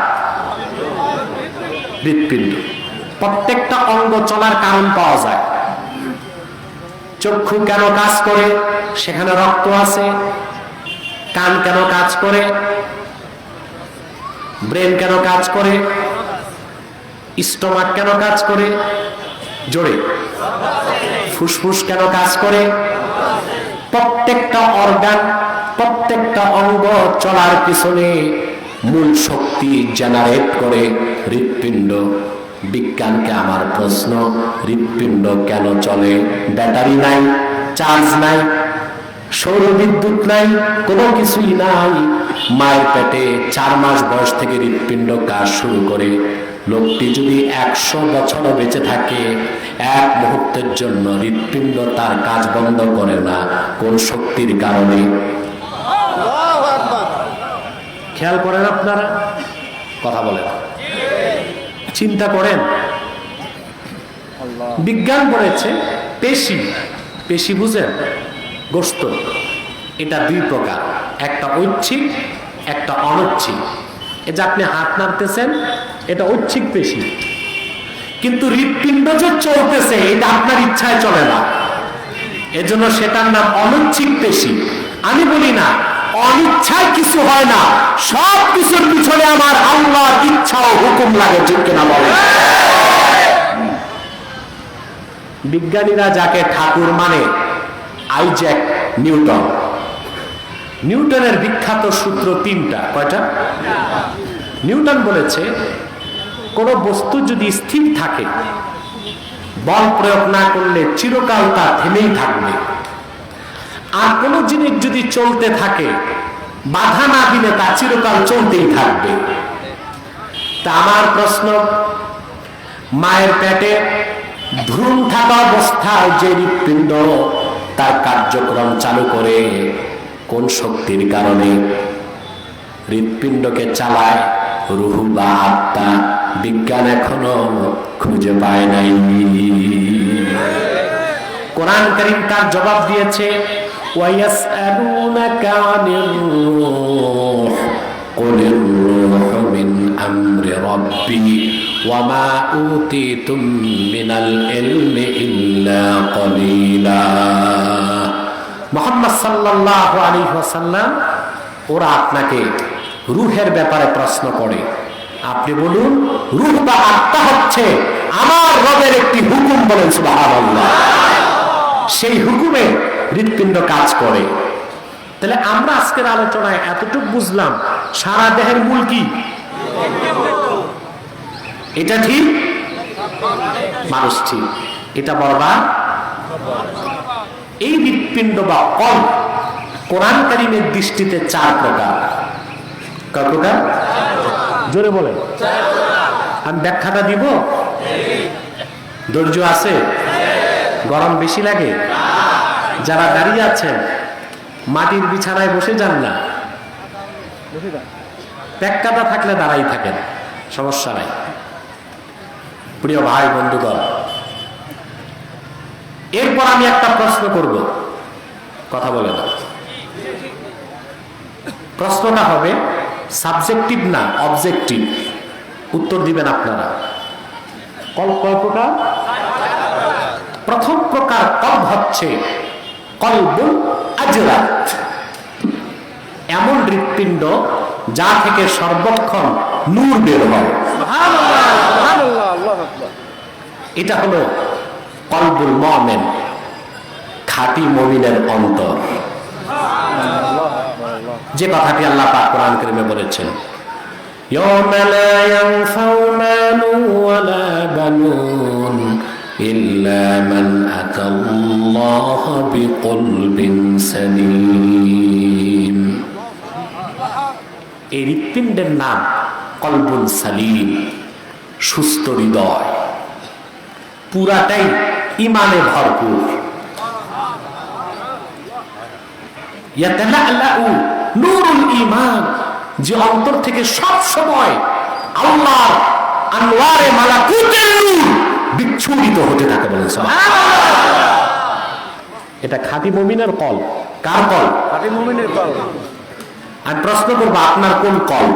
হৃৎপিণ্ড। প্রত্যেকটা অঙ্গ চলার কারণ পাওয়া যায়। চক্ষু কেন কাজ করে? সেখানে রক্ত আছে। কান কেন কাজ করে? ব্রেন কেন কাজ করে? স্টোমাক কেন কাজ করে? জোরে। ফুসফুস কেন কাজ করে? প্রত্যেকটা অর্গান, প্রত্যেকটা অঙ্গ চলার পিছনে মূল শক্তি জেনারেট করে হৃৎপিণ্ড। বিজ্ঞানকে আমার প্রশ্ন, হৃৎপিণ্ড কেন চলে? ব্যাটারি নাই, চার্জ নাই, সৌর বিদ্যুৎ নাই, কোনো কিছুই নাই। মায়ের পেটে 4 মাস বয়স থেকে হৃৎপিণ্ড কাজ শুরু করে। লোকটি যদি 100 বছরও বেঁচে থাকে, এক মুহূর্তের জন্য হৃৎপিণ্ড তার কাজ বন্ধ করে না। কোন শক্তির কারণে? খেয়াল করেন আপনারা? কথা বলেন, চিন্তা করেন। বিজ্ঞান বলেছে পেশি, পেশি বুঝেন? গোস্ত, এটা 2 প্রকার, একটা ঐচ্ছিক, একটা অনৈচ্ছিক। এই যে আপনি হাত নাড়তেছেন, এটা ঐচ্ছিক পেশি। কিন্তু হৃৎপিণ্ড যে চলতেছে, এটা আপনার ইচ্ছায় চলে না, এজন্য সেটার নাম অনৈচ্ছিক পেশি। আমি বলি না অনিচ্ছায় কিছু হয় না, সব কিছুর পিছনে আমার আল্লাহর ইচ্ছা ও হুকুম লাগে, ঠিক কিনা বলেন? বিজ্ঞানীরা যাকে ঠাকুর মানে, আইজ্যাক নিউটন। নিউটনের বিখ্যাত সূত্র 3টা। কয়টা? নিউটন বলেছে কোন বস্তু যদি স্থির থাকে, বল প্রয়োগ না করলে চিরকাল তা থেমেই থাকবে। আর কোন জিনিস যদি চলতে থাকে, বাধা না দিলে তা চিরকাল চলতেই থাকবে। তা আমার প্রশ্ন, মায়ের পেটে ভ্রূণ থাকা অবস্থায় যে হৃৎপিণ্ড তার কার্যক্রম চালু করে, কোন শক্তির কারণে? হৃৎপিণ্ডকে চালায় রূহ বা আত্মা। বিজ্ঞান এখনো খুঁজে পায় নাই। কোরআন কারীম তার জবাব দিয়েছে, ওয়ায়াসআলুনাকা আনির রূহ কুলির রূহু মিন আমরি রাব্বি ওয়া মা উতীতুম মিনাল ইলমি ইল্লা কলিলা। মুহাম্মদ সাল্লাল্লাহু আলাইহি ওয়াসাল্লাম, ওরা আপনাকে রূহের ব্যাপারে প্রশ্ন করে, আপনি বলুন রূহ বা আত্মা হচ্ছে আমার রবের একটি হুকুম। বলেন সুবহানাল্লাহ। সেই হুকুমে হৃৎপিণ্ড কাজ করে। তাহলে আমরা আজকের আলোচনায় এতটুকু বুঝলাম, সারা দেহের মূল কি? এটা ঠিক, মানুষ ঠিক, এটা বরবাদ। এই হৃৎপিণ্ড বা কল্প কোরআন কারীমের দৃষ্টিতে 4 প্রকার। কয় প্রকার? জোরে বলেন। আমি ব্যাখ্যাটা দিব? ধৈর্য আছে? গরম বেশি লাগে? যারা দাঁড়িয়ে আছেন, মাটির বিছানায় বসে যান না, ব্যাখ্যাটা থাকলে দাঁড়াই থাকেন, সমস্যা নাই। প্রিয় ভাই বন্ধুগণ, এরপর আমি একটা প্রশ্ন করব, কথা বলে না। প্রশ্নটা হবে সাবজেক্টিভ না অবজেক্টিভ, উত্তর দিবেন আপনারা। কল্প প্রকার? প্রথম প্রকার কল্প হচ্ছে কলবুল আজরাত, এমন হৃৎপিণ্ড যা থেকে সর্বক্ষণ নূর বের হয়। এটা হলো কলবুল মুমিন, খাঁটি মুমিনের অন্তর। যে কথাটি আল্লাহ পাক কোরআন কারীমে বলেছেন, ইয়াউমা লা ইয়ানফাউ মালুন ওয়ালা বানুন ইল্লা মান আতাল্লাহ বিকলবিন সালিম। এই হৃৎপিণ্ডের নাম কলবুল সালিম, সুস্থ হৃদয়, পুরাটাই ঈমানে ভরপুর। ইয়াতালাআলু নূরুল ঈমান, যে অন্তর থেকে সব সময় আল্লাহর আনওয়ারে মালাকুতের নূর বিচ্ছুরিত হতে থাকে। বলেন সুবহানাল্লাহ। এটা খাঁটি মুমিনের কল। কার কল? খাঁটি মুমিনের কল। আমি প্রশ্ন করব, আপনার কোন কল?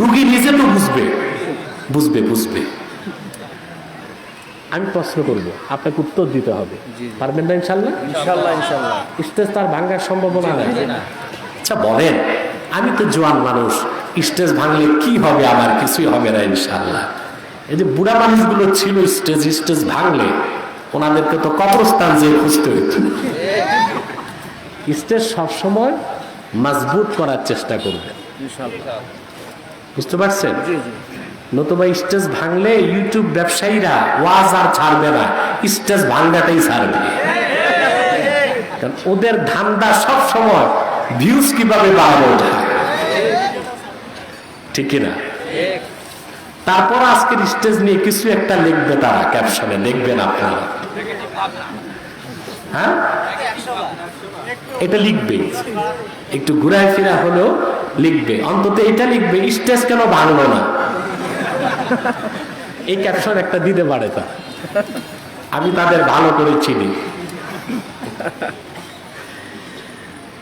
রোগী নিজে তো বুঝবে, বুঝবে বুঝবে। আমি প্রশ্ন করব, আপনাকে উত্তর দিতে হবে, পারবেন না ইনশাল্লাহ? ইনশাল্লাহ ইনশাল্লাহ। স্টেজ তার ভাঙার সম্ভাবনা নেই। আচ্ছা বলেন, আমি তো জোয়ান মানুষ, স্টেজ ভাঙলে কি হবে? আমার কিছুই হবে না ইনশাল্লাহ। এই যে বুড়া মানুষগুলো ছিল স্টেজ ভাঙলে ওনাদেরকে তো কবরস্থান যে খুঁজতে হইত। স্টেজ সবসময় মজবুত করার চেষ্টা করবে, বুঝতে পারছেন? নতুবা স্টেজ ভাঙলে ইউটিউব ব্যবসায়ীরা ওয়াজ আর ছাড়বে না, স্টেজ ভাঙাটাই ছাড়বে। কারণ ওদের ধান্দা সব সময় ভিউজ কিভাবে বাড়ানো যায়, ঠিক না? তারপর আজকের স্টেজ নিয়ে কিছু একটা লিখবে তারা, ক্যাপশনে দেখবেন আপনারা, হ্যাঁ এটা লিখবে, একটু ঘুরায় ফিরা হলেও লিখবে, অন্তত এটা লিখবে স্টেজ কেন ভাঙলো না, এই ক্যাপশন একটা দিতে পারে তা। আমি তাদের ভালো করে চিনি।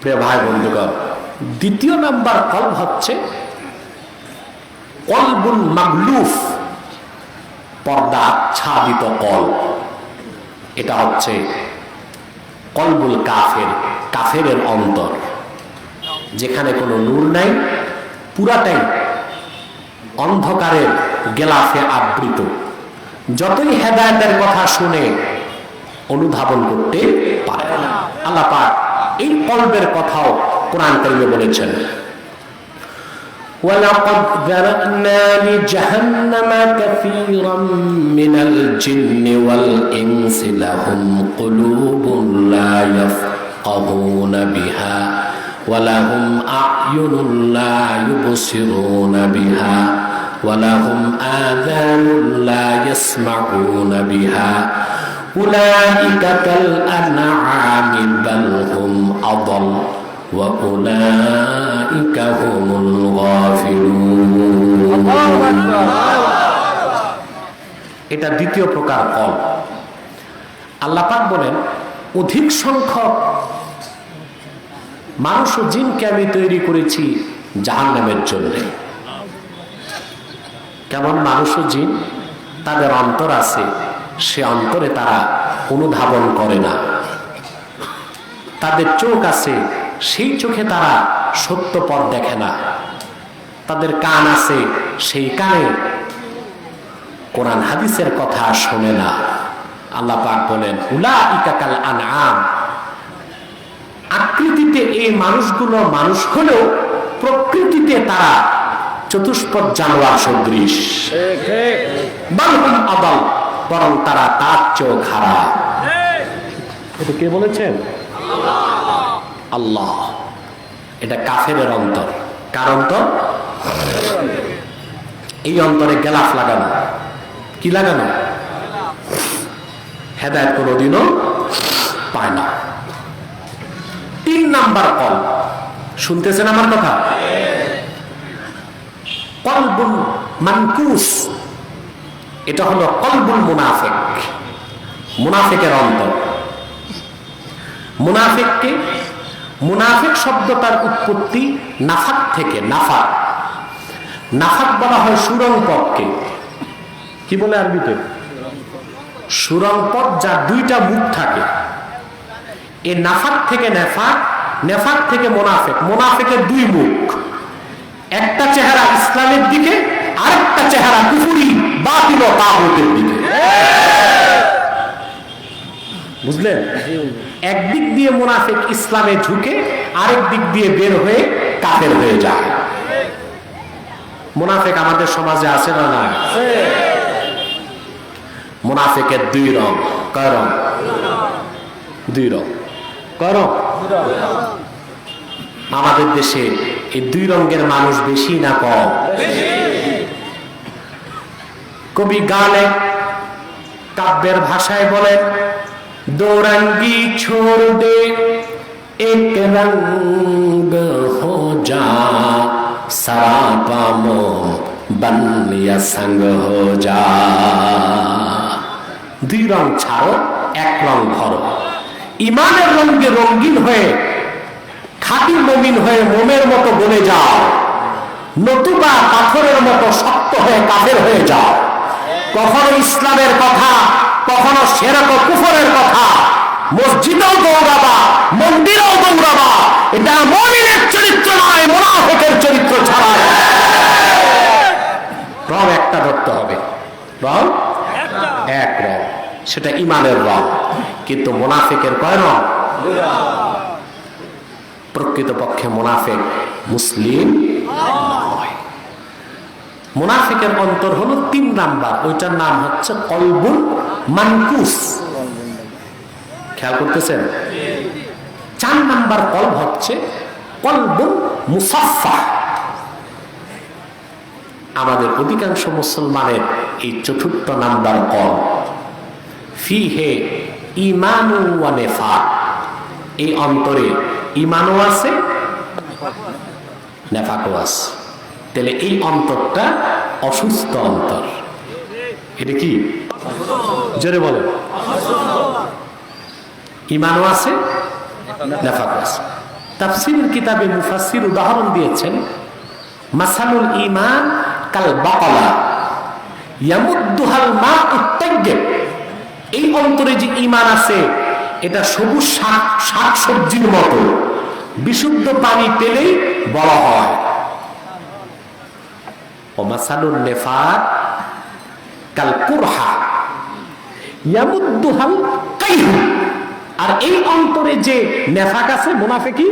প্রিয় ভাই বন্ধুগণ, দ্বিতীয় নাম্বার কলব হচ্ছে কলবুল মাগলুফ, পর্দা আচ্ছাদিত কলব। এটা হচ্ছে কলবুল কাফের, কাফেরের অন্তর, যেখানে কোনো নূর নাই, পুরাটাই অন্ধকারের গেলাফে আবৃত। যতই হেদায়েতের কথা শুনে অনুধাবন করতে পারে না। আল্লাহ পাক এই কলবের কথাও কোরআন কারীমে বলেছেন, ওয়ালাকাদ যারানা লিজাহান্নামা কাসীরাম মিনাল জিন্নি ওয়াল ইনসি লাহুম কুলুবুন লা ইয়াফকাহুনা বিহা ওয়ালাহুম আ'য়ুনুন লা ইউবসিরুনা বিহা ওয়ালাহুম আযানুন লা ইয়াসমাউনা বিহা উলাইকা কাল আনআমি বাল হুম আযাল ওয়া উলাইকা হুমুল গাফিলুন। এটা দ্বিতীয় প্রকার কলব। আল্লাহ পাক বলেন, অধিক সংখ্যক মানুষ ও জিনকে আমি তৈরি করেছি জাহান্নামের জন্য। কেমন মানুষ ও জিন? তাদের অন্তর আছে, সে অন্তরে তারা অনুধাবন করে না। তাদের চোখ আছে, সেই চোখে তারা সত্য পথ দেখে না। তাদের কান আছে, সেই কানে কোরআন হাদিসের কথা শোনে না। আল্লাহ পাক বলেন, উলাইকা কাল আনআম, আকৃতিতে এই মানুষগুলো মানুষ হলেও প্রকৃতিতে তারা চতুষ্পদ জানোয়ার সদৃশ। বাল হুম আযাল, বরং তারা তার চেয়েও খারাপ। এটা কে বলেছেন? আল্লাহ। এটা কাফেরের অন্তর। কার অন্তর? এই অন্তরে গেলাফ লাগানো। কি লাগানো? হেদায়েত কোনোদিনও পায় না। 3 নাম্বার কল, শুনতেছেন আমার কথা? কলবুল মানকুস, এটা হলো কলবুল মুনাফিক, মুনাফিকের অন্তর। মুনাফিককে, মুনাফিক শব্দটার উৎপত্তি নাফাক থেকে। নাফাক, নাফাক বলা হয় সুরং পথকে। কি বলে আরবিতে? সুরং পথ, যার 2টা মুখ থাকে। এই নাফাক থেকে নেফাক, নেফাক থেকে মুনাফিক। মুনাফিকের 2 মুখ, একটা চেহারা ইসলামের দিকে, আরেকটা চেহারা কুফরি বাতিল ও তাগুতের দিকে। বুঝলেন? একদিক দিয়ে মুনাফিক ইসলামে ঢুকে, আরেক দিক দিয়ে বের হয়ে কাফের হয়ে যায়। মুনাফিক আমাদের সমাজে আছে না? না। মুনাফিকের 2 রং। কয় রং? 2 রং। কয় রং? আমাদের দেশে এই 2 রঙের মানুষ বেশি না কম? কবি গানে কাব্যের ভাষায় বলেন, दो रंगी छोड़ दे एक रंग हो जा सरापा मोम बन या संग हो जा। 2 রং ছাড়ো, 1 রং ধরো। ইমানের রঙে রঙিন হয়ে, খাঁটি মুমিন হয়ে মোমের মতো বলে যাও, নতুবা পাথরের মতো শক্ত হয়ে কাফের হয়ে যাও। কখনো ইসলামের কথা, কখনো শিরক ও কুফরের কথা, মসজিদেও দৌড়াবা, মন্দিরেও দৌড়াবা। এটা মুমিনের চরিত্র নয়, মুনাফিকের চরিত্র ছাড়া। রব একটা ধরতে হবে, রব এক রব, সেটা ইমানের রব। কিন্তু মুনাফিকের কয় রব? প্রকৃতপক্ষে মুনাফিক মুসলিম নয়। মুনাফিকের অন্তর হলো 3 নাম্বার, ওইটার নাম হচ্ছে কলবুল মানকুস। খেয়াল করতেছেন? 4 নাম্বার কলব হচ্ছে কলবুল মুসাফফা। আমাদের অধিকাংশ মুসলমানের এই 4র্থ নাম্বার কলব, ফিহে ঈমানু ওয়া নিফাক। এই অন্তরে ঈমানও আছে, নেফাকও আছে। তাহলে এই অন্তরটা অসুস্থ অন্তর। এটা কি? জোরে বলে। ঈমানও আছে, নেফাকও আছে। তাফসীরের কিতাবে মুফাসসির উদাহরণ দিয়েছেন, মাসালুল ঈমান কাল বাকলা ইয়ামুদ্দুহাল মাউত তাইয়্যিব। এই অন্তরে যে ঈমান আছে, এটা সবুজ শাক সবজির মতো, বিশুদ্ধ পানি পেলেই বড় হয়। ও মাসালুন নিফাক কাল কুরহা ইয়ামুদ্দুহাল কাইহু। আর এই অন্তরে যে নেফাক আছে, মুনাফিকি,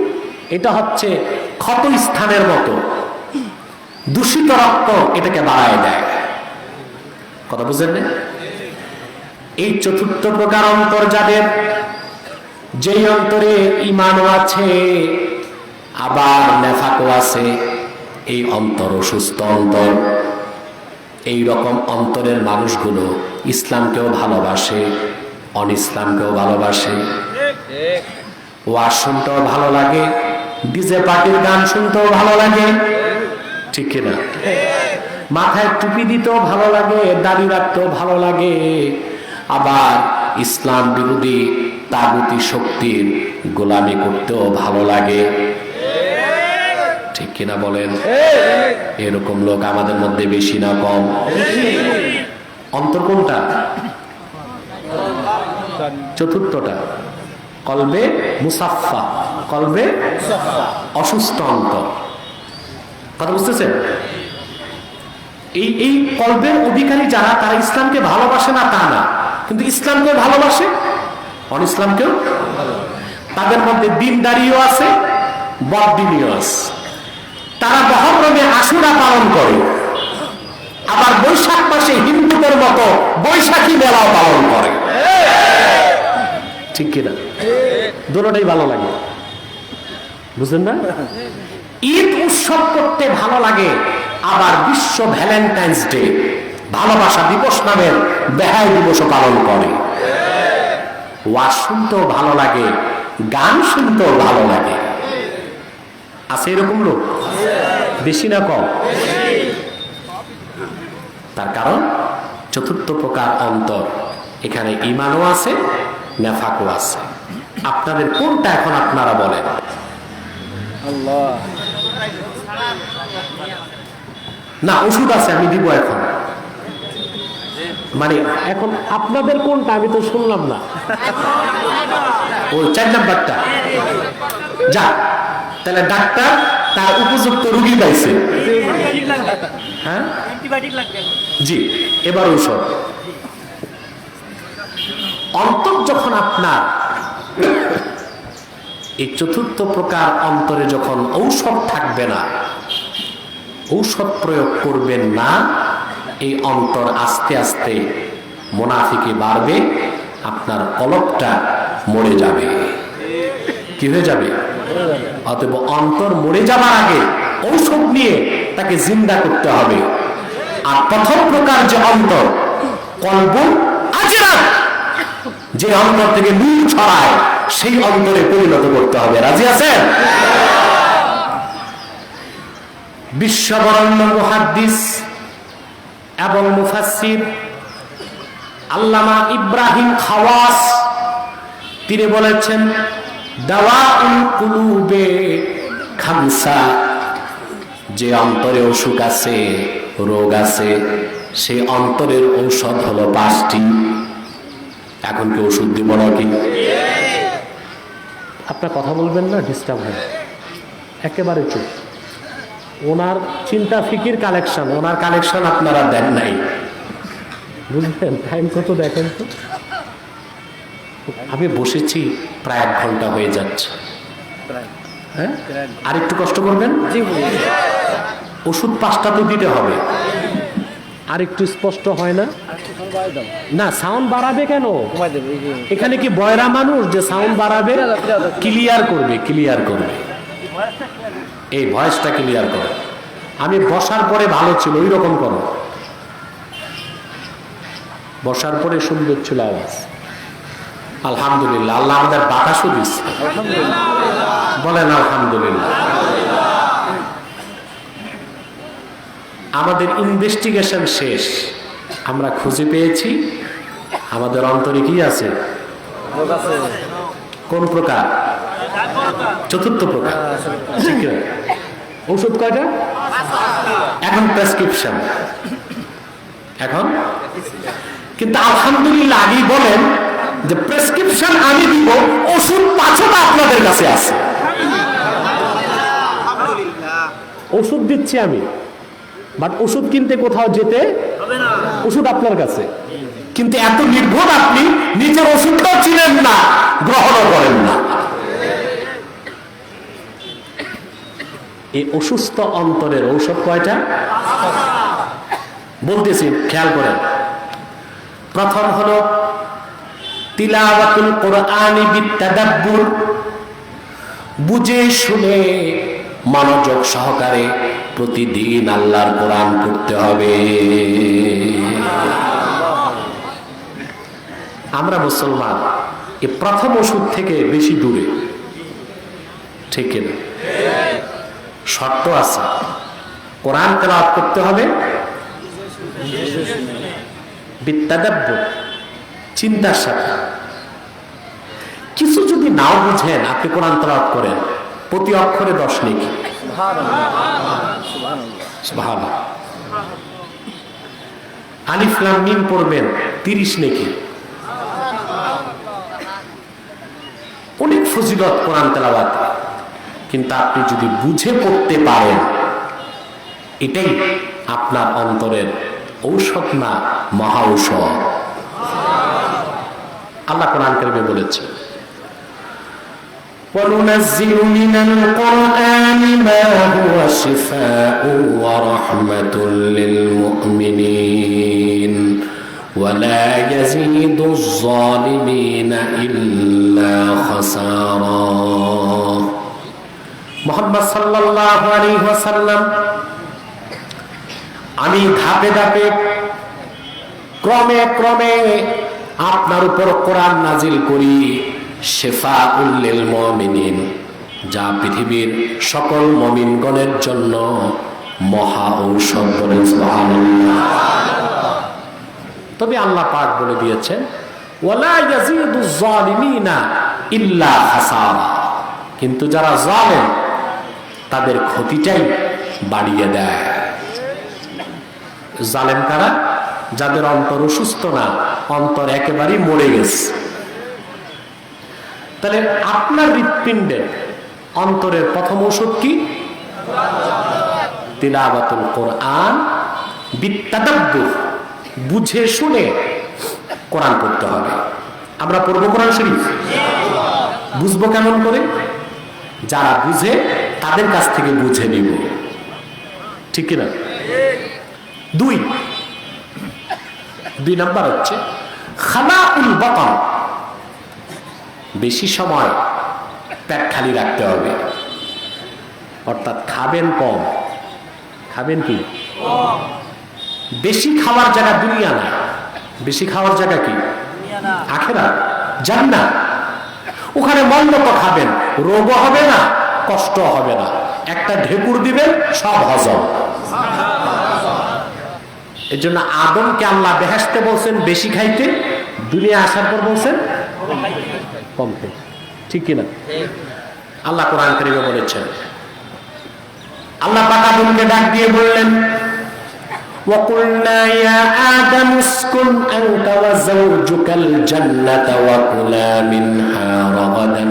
এটা হচ্ছে ক্ষত স্থানের মতো, দূষিত রক্ত এটাকে বাড়ায় দেয়। কথা বুঝেন না? এই 4র্থ প্রকার অন্তর যাদের, যেই অন্তরে ঈমানও আছে আবার নেফাকও আছে, এই অন্তর অসুস্থ অন্তর। এই রকম অন্তরের মানুষগুলো ইসলামকেও ভালোবাসে, অনইসলামকেও ভালোবাসে। ওয়াজ শুনতেও ভালো লাগে, ডিজে পার্টির গান শুনতেও ভালো লাগে, ঠিক কিনা? মাথায় টুপি দিতেও ভালো লাগে, দাড়ি রাখতেও ভালো লাগে, আবার ইসলাম বিরোধী তাগুতি শক্তির গোলামি করতেও ভালো লাগে, ঠিক কিনা বলেন? এরকম লোক আমাদের মধ্যে বেশি না কম? অন্তর কোনটা? 4র্থটা কলবে মুসাফফা, কলবে অসুস্থ অন্তর। কথা বুঝতেছেন? এই কলবের অধিকারী যারা, তারা ইসলামকে ভালোবাসে না তা না, কিন্তু ইসলামকে ভালোবাসে, অনইসলামকেও। তাদের মধ্যে দিনদারিও আছে, বদদিনীও আছে। তারা মহরমে আশুরা পালন করে, আবার বৈশাখ মাসে হিন্দুদের মতো বৈশাখী মেলাও পালন করে, ঠিক কিনা? দুটোটাই ভালো লাগে, বুঝলেন না? ঈদ উৎসব করতে ভালো লাগে, আবার বিশ্ব ভ্যালেন্টাইন্স ডে, ভালোবাসা দিবস নামের বেহায় দিবসও পালন করে। ওয়াজ শুনতেও ভালো লাগে, গান শুনতেও ভালো লাগে। আছে এরকম লোক? বেশি না কম? তার কারণ 4র্থ প্রকার অন্তর, এখানে ঈমানও আছে, নেফাকও আছে। আপনাদের কোনটা এখন আপনারা বলেন? না, ওষুধ আছে, আমি দিব এখন। মানে এখন আপনাদের কোনটা আমি তো শুনলাম না। ও 4 নাম্বারটা। যা, তাহলে ডাক্তার তার উপযুক্ত রোগী পাইছে। হ্যাঁ জি, এবার ঔষধ। অন্তর যখন আপনার এই 4র্থ প্রকার অন্তরে যখন ঔষধ থাকবে না, ঔষধ প্রয়োগ করবেন না, এই অন্তর আস্তে আস্তে মুনাফিকি বাড়বে, আপনার কলবটা মরে যাবে। কি হয়ে যাবে? অতএব অন্তর মরে যাবার আগে ঔষধ নিয়ে তাকে জিন্দা করতে হবে। আর 1ম প্রকার যে অন্তর, কলবুল আজরাত, যে অন্তর থেকে নূর ছড়ায়, সেই অন্তরে পরিণত করতে হবে। রাজি আছেন? বিশ্ববরেণ্য মুহাদ্দিস এবং মুফাসসির আল্লামা ইব্রাহিম খাওয়াস তিনি বলেছেন, দাওয়াউল কুলুবে খামসা, যে অন্তরে অসুখ আছে, রোগ আছে, সেই অন্তরের ঔষধ হলো 5টি। এখন কি ওষুধ দিব নাকি? আপনার কথা বলবেন না, ডিস্টার্ব হয়, একেবারে চুপ। ওনার চিন্তা ফিকির কালেকশন, ওনার কালেকশন আপনারা দেন নাই, বুঝলেন? টাইম কত দেখেন তো। আমি বসেছি প্রায় 1 ঘন্টা হয়ে যাচ্ছে। হ্যাঁ, আর একটু কষ্ট করবেন। ওষুধ 5টা তো দিতে হবে। আর একটু স্পষ্ট হয় না? না, সাউন্ড বাড়াবে কেন? এখানে কি বয়রা মানুষ যে সাউন্ড বাড়াবে? ক্লিয়ার করবে, ক্লিয়ার করবে, এই ভয়েসটা ক্লিয়ার করো। আমি বসার পরে ভালো ছিল, ওই রকম করো। বসার পরে সুন্দর ছিল আওয়াজ। আলহামদুলিল্লাহ, আল্লাহ আমাদের বাতাসও দিচ্ছে। বলেন আলহামদুলিল্লাহ। আমাদের ইনভেস্টিগেশন শেষ, আমরা খুঁজে পেয়েছি আমাদের অন্তরে কি আছে। কোন প্রকার? 4th প্রকার। ঔষধ কয়টা? এখন প্রেসক্রিপশন। এখন কিন্তু আলহামদুলিল্লাহ আগেই বলেন যে প্রেসক্রিপশন আমি দিব, ওষুধ 5টা আপনাদের কাছে আছে। ওষুধ দিচ্ছি আমি, বাট ওষুধ কিনতে কোথাও যেতে হবে না, ওষুধ আপনার কাছে। কিন্তু এত নির্ভর আপনি নিজের ওষুধটাও চিনেন না, গ্রহণও করেন না। এই অসুস্থ অন্তরের ঔষধ কয়টা? বলতেছি, খেয়াল করেন। প্রথম হলো তিলাওয়াতুল কোরআনি বিত্তাদাব্বুর, বুঝে শুনে মনোযোগ সহকারে প্রতিদিন আল্লাহর কোরআন পড়তে হবে। আমরা মুসলমান এই প্রথম ওষুধ থেকে বেশি দূরে, ঠিক না? শর্ত আছে, কোরআন তেলাওয়াত করতে হবে বিত্তাদাব্বুর, চিন্তার সাথে। কিছু যদি নাও বুঝেন, আপনি কোরআন তেলাওয়াত করেন, প্রতি অক্ষরে 10 নেকি। সুবহানাল্লাহ। আলিফ লাম মিম পড়বেন, 30 নেকি। অনেক ফজিলত কোরআন তেলাওয়াত। কিন্তু আপনি যদি বুঝে পড়তে পারেন, এটাই আপনার অন্তরের ঔষধ, না মহা ঔষধ। আল্লাহ কোরআন কারিমে বলেছে, وَنُنَزِّلُ مِنَ الْقُرْآنِ مَا هُوَ شِفَاءٌ وَرَحْمَةٌ لِلْمُؤْمِنِينَ وَلَا يَزِيدُ الظَّالِمِينَ إِلَّا خَسَارًا। মুহাম্মদ সাল্লাল্লাহু আলাইহি ওয়াসাল্লাম, আমি ধাপে ধাপে ক্রমে ক্রমে আপনার উপর কোরআন নাজিল করি, শিফাউল লিল মুমিনিন, যা পৃথিবীর সকল মুমিনগণের জন্য মহা ঔষধ। বলেন সুবহানাল্লাহ। তবে আল্লাহ পাক বলে দিয়েছেন, ওয়ালা ইয়াজিদুজ জালিমিনা ইল্লা খাসারা, কিন্তু যারা জালেম তাদের ক্ষতিটাই বাড়িয়ে দেয়। জালেম কারা? যাদের অন্তর অসুস্থ না, অন্তর একেবারেই মরে গেছে। তাহলে আপনার হৃৎপিণ্ডের অন্তরের প্রথম ওষুধ কি? তিলাওয়াতুল কোরআন বিত্তাদাব্বুর, বুঝে শুনে কোরআন পড়তে হবে। আমরা পড়বো কোরআন শরীফ, বুঝবো কেমন করে? যারা বুঝে তাদের কাছ থেকে বুঝে নিব, ঠিক কিনা? 2 নাম্বার হচ্ছে খালাউল বাতন, বেশি সময় পেট খালি রাখতে হবে। অর্থাৎ খাবেন কম, খাবেন কি? বেশি খাওয়ার জায়গা দুনিয়া না, বেশি খাওয়ার জায়গা কি? আখিরাত, জান্নাত। ওখানে মন মতো খাবেন, রোগও হবে না, কষ্ট হবে না। একটা ঢেকুর দিবেন, সব হজম। এর জন্য আদমকে আল্লাহ বেহেশতে বলছেন বেশি খাইতে, দুনিয়া আসার পর বলছেন কম খাইতে, ঠিক কিনা? আল্লাহ কোরআন কারীমে বলেছেন, আল্লাহ পাক আদমকে ডাক দিয়ে বললেন وَقُلْنَا يَا آدَمُ اسْكُنْ أَنْتَ وَزَوْجُكَ الْجَنَّةَ وَكُلَا مِنْهَا رَغَدًا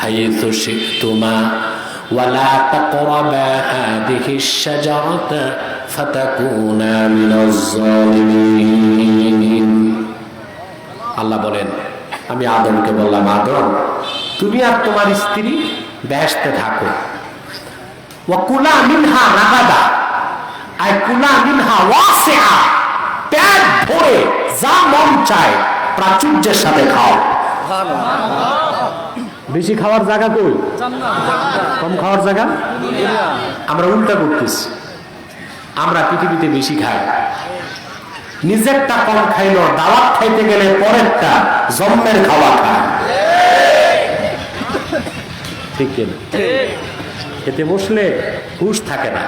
حَيْثُ شِئْتُمَا وَلَا تَقْرَبَا هَٰذِهِ الشَّجَرَةَ فَتَكُونَا مِنَ الظَّالِمِينَ। আল্লাহ বলেন, আমি আদমকে বললাম, আদম তুমি আর তোমার স্ত্রী বেহেশতে থাকো, ওয়াকুলা মিনহা রাগাদা, আই কুলা মিনহা ওয়াসিআ, পেট ভরে যা মন চায় প্রাচুর্যের সাথে খাও। বেশি খাওয়ার জায়গা কই? কম খাওয়ার জায়গা? আমরা উল্টা করতেছি, আমরা পৃথিবীতে বেশি খাই, নিজেরটা কম খাইলো, দাওয়াত খাইতে গেলে পরেরটা জন্মের খাওয়া খায়, ঠিক কিনা? এতে বসলে হুঁশ থাকে না।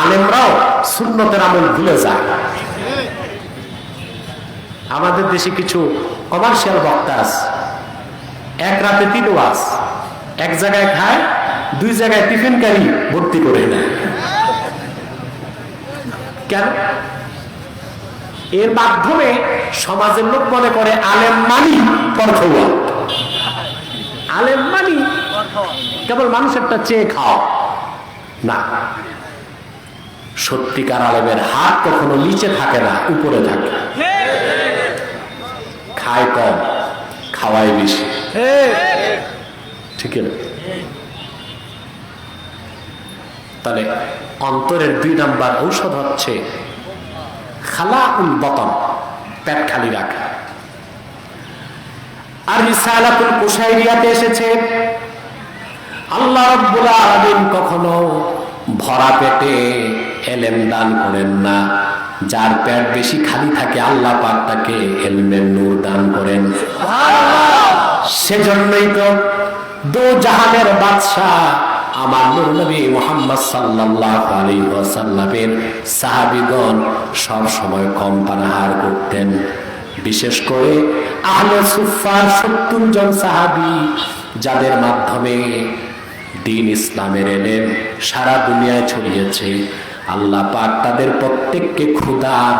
আলেমরাও সুন্নতের আমল ভুলে যায়। আমাদের দেশে কিছু কমার্শিয়াল বক্তা আছে, এক রাতে 3 ওয়াজ, এক জায়গায় খায়, 2 জায়গায় টিফিন কারি ভর্তি করে নেয়। কেন? এর মাধ্যমে সমাজের লোক মনে করে আলেম মানি পরখওয়া, আলেম মানি কেবল মানুষেরটা চেয়ে খাও না। সত্যিকার আলেমের হাত কখনো নিচে থাকে না, উপরে থাকে। খায় কম, খাওয়াই বেশি, ঠিক না? তাহলে অন্তরের 2 নাম্বার ঔষধ হচ্ছে খালাউল বতন, পেট খালি রাখা। আর রিসালাতুল কুশাইরিয়াতে এসেছে আল্লাহ রাব্বুল আলামিন কখনো ভরা পেটে এলেম দান করেন না, যার পেট বেশি খালি থাকে আল্লাহ পাক তাকে ইলমের নূর দান করেন। সেজন্যই তো দো জাহানের বাদশা আমার নূর নবী মুহাম্মদ সাল্লাল্লাহু আলাইহি ওয়াসাল্লামের সাহাবীগণ সব সময় কম পানাহার করতেন। বিশেষ করে আহলে সুফফার 70 জন সাহাবী, যাদের মাধ্যমে দ্বীন ইসলামের ইলম সারা দুনিয়ায় ছড়িয়েছে, আল্লাহ পাক তাদের প্রত্যেককে ক্ষুধার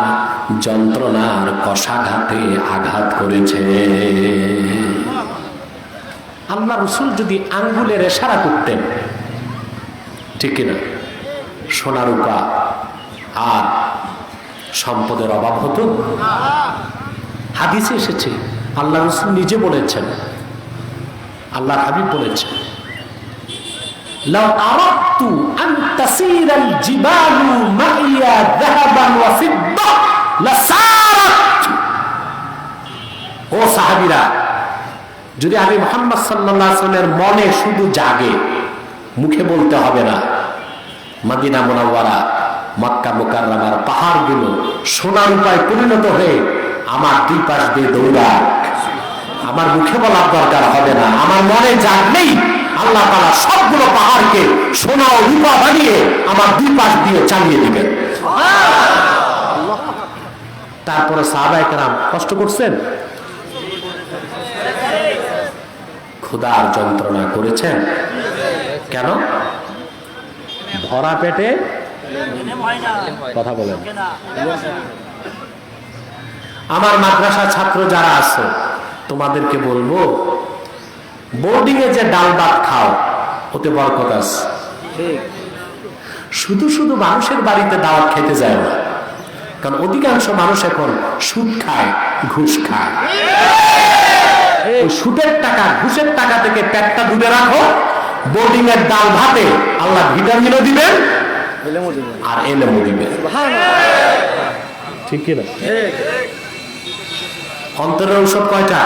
যন্ত্রণার কষাঘাতে আঘাত করেছে। আল্লাহ রাসূল যদি আঙ্গুলের ইশারা করতেন, ঠিক কিনা, সোনা রূপা আর সম্পদের অভাব হতো? হাদিসে এসেছে, আল্লাহ রাসূল নিজে বলেছেন, আল্লাহর হাবিব বলেছেন, লাউ আরাদতু আন তাসীরাল জিবালু মাইয়া যাহাবান ওয়া ফিদ্দা লাসারাত। ও সাহাবীরা, যদি আমি মুহাম্মদ সাল্লাল্লাহু আলাইহি ওয়াসাল্লামের মনে শুধু জাগে, মুখে বলতে হবে না, মদিনা মুনাওয়ারা মক্কা মুকাররমার পাহাড়গুলো সোনার রূপায় পরিণত হয়ে আমার 2 পাশ দিয়ে দৌড়ায়, আমার মুখে বলার দরকার হবে না, আমার মনে জাগলেই আল্লাহ তাআলা সবগুলো পাহাড়কে সোনা ও রূপা বানিয়ে আমার 2 পাশ দিয়ে চালিয়ে দিবেন। তারপরে সাহাবায়ে কেরাম কষ্ট করছেন, ক্ষুধার যন্ত্রণা করেছেন। কেন? ভরা পেটে কথা বলেন। আমার মাদ্রাসা ছাত্র যারা আছে, তোমাদেরকে বলবো, বোর্ডিং এ যে ডাল ভাত খাও, ওতে বরকত আছে। শুধু শুধু মানুষের বাড়িতে দাওয়াত খেতে যায় না, কারণ অধিকাংশ মানুষ এখন সুদ খায়, ঘুষ খায়। ওই সুদের টাকা, ঘুষের টাকা থেকে পেটটা দূরে রাখো। বোর্ডিং এর ডাল ভাতে আল্লাহ ভিটামিনও দিবেন আর এলেমও দিবেন, ঠিক কিনা? অন্তরের ঔষধ কয়টা?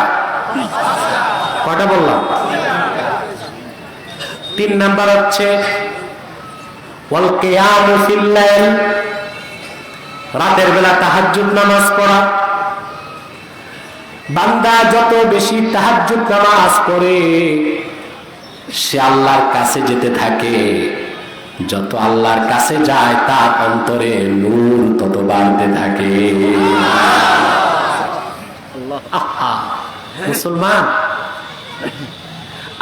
কয়টা বললাম? 3 নাম্বার হচ্ছে ওয়াল কিয়ামু ফিল লাইল, রাতের বেলা তাহাজ্জুদ নামাজ পড়া। বান্দা যত বেশি তাহাজ্জুদ নামাজ পড়ে, সে আল্লাহর কাছে যেতে থাকে। যত আল্লাহর কাছে যায়, তার অন্তরে নূর তত বাড়তে থাকে। মুসলমান,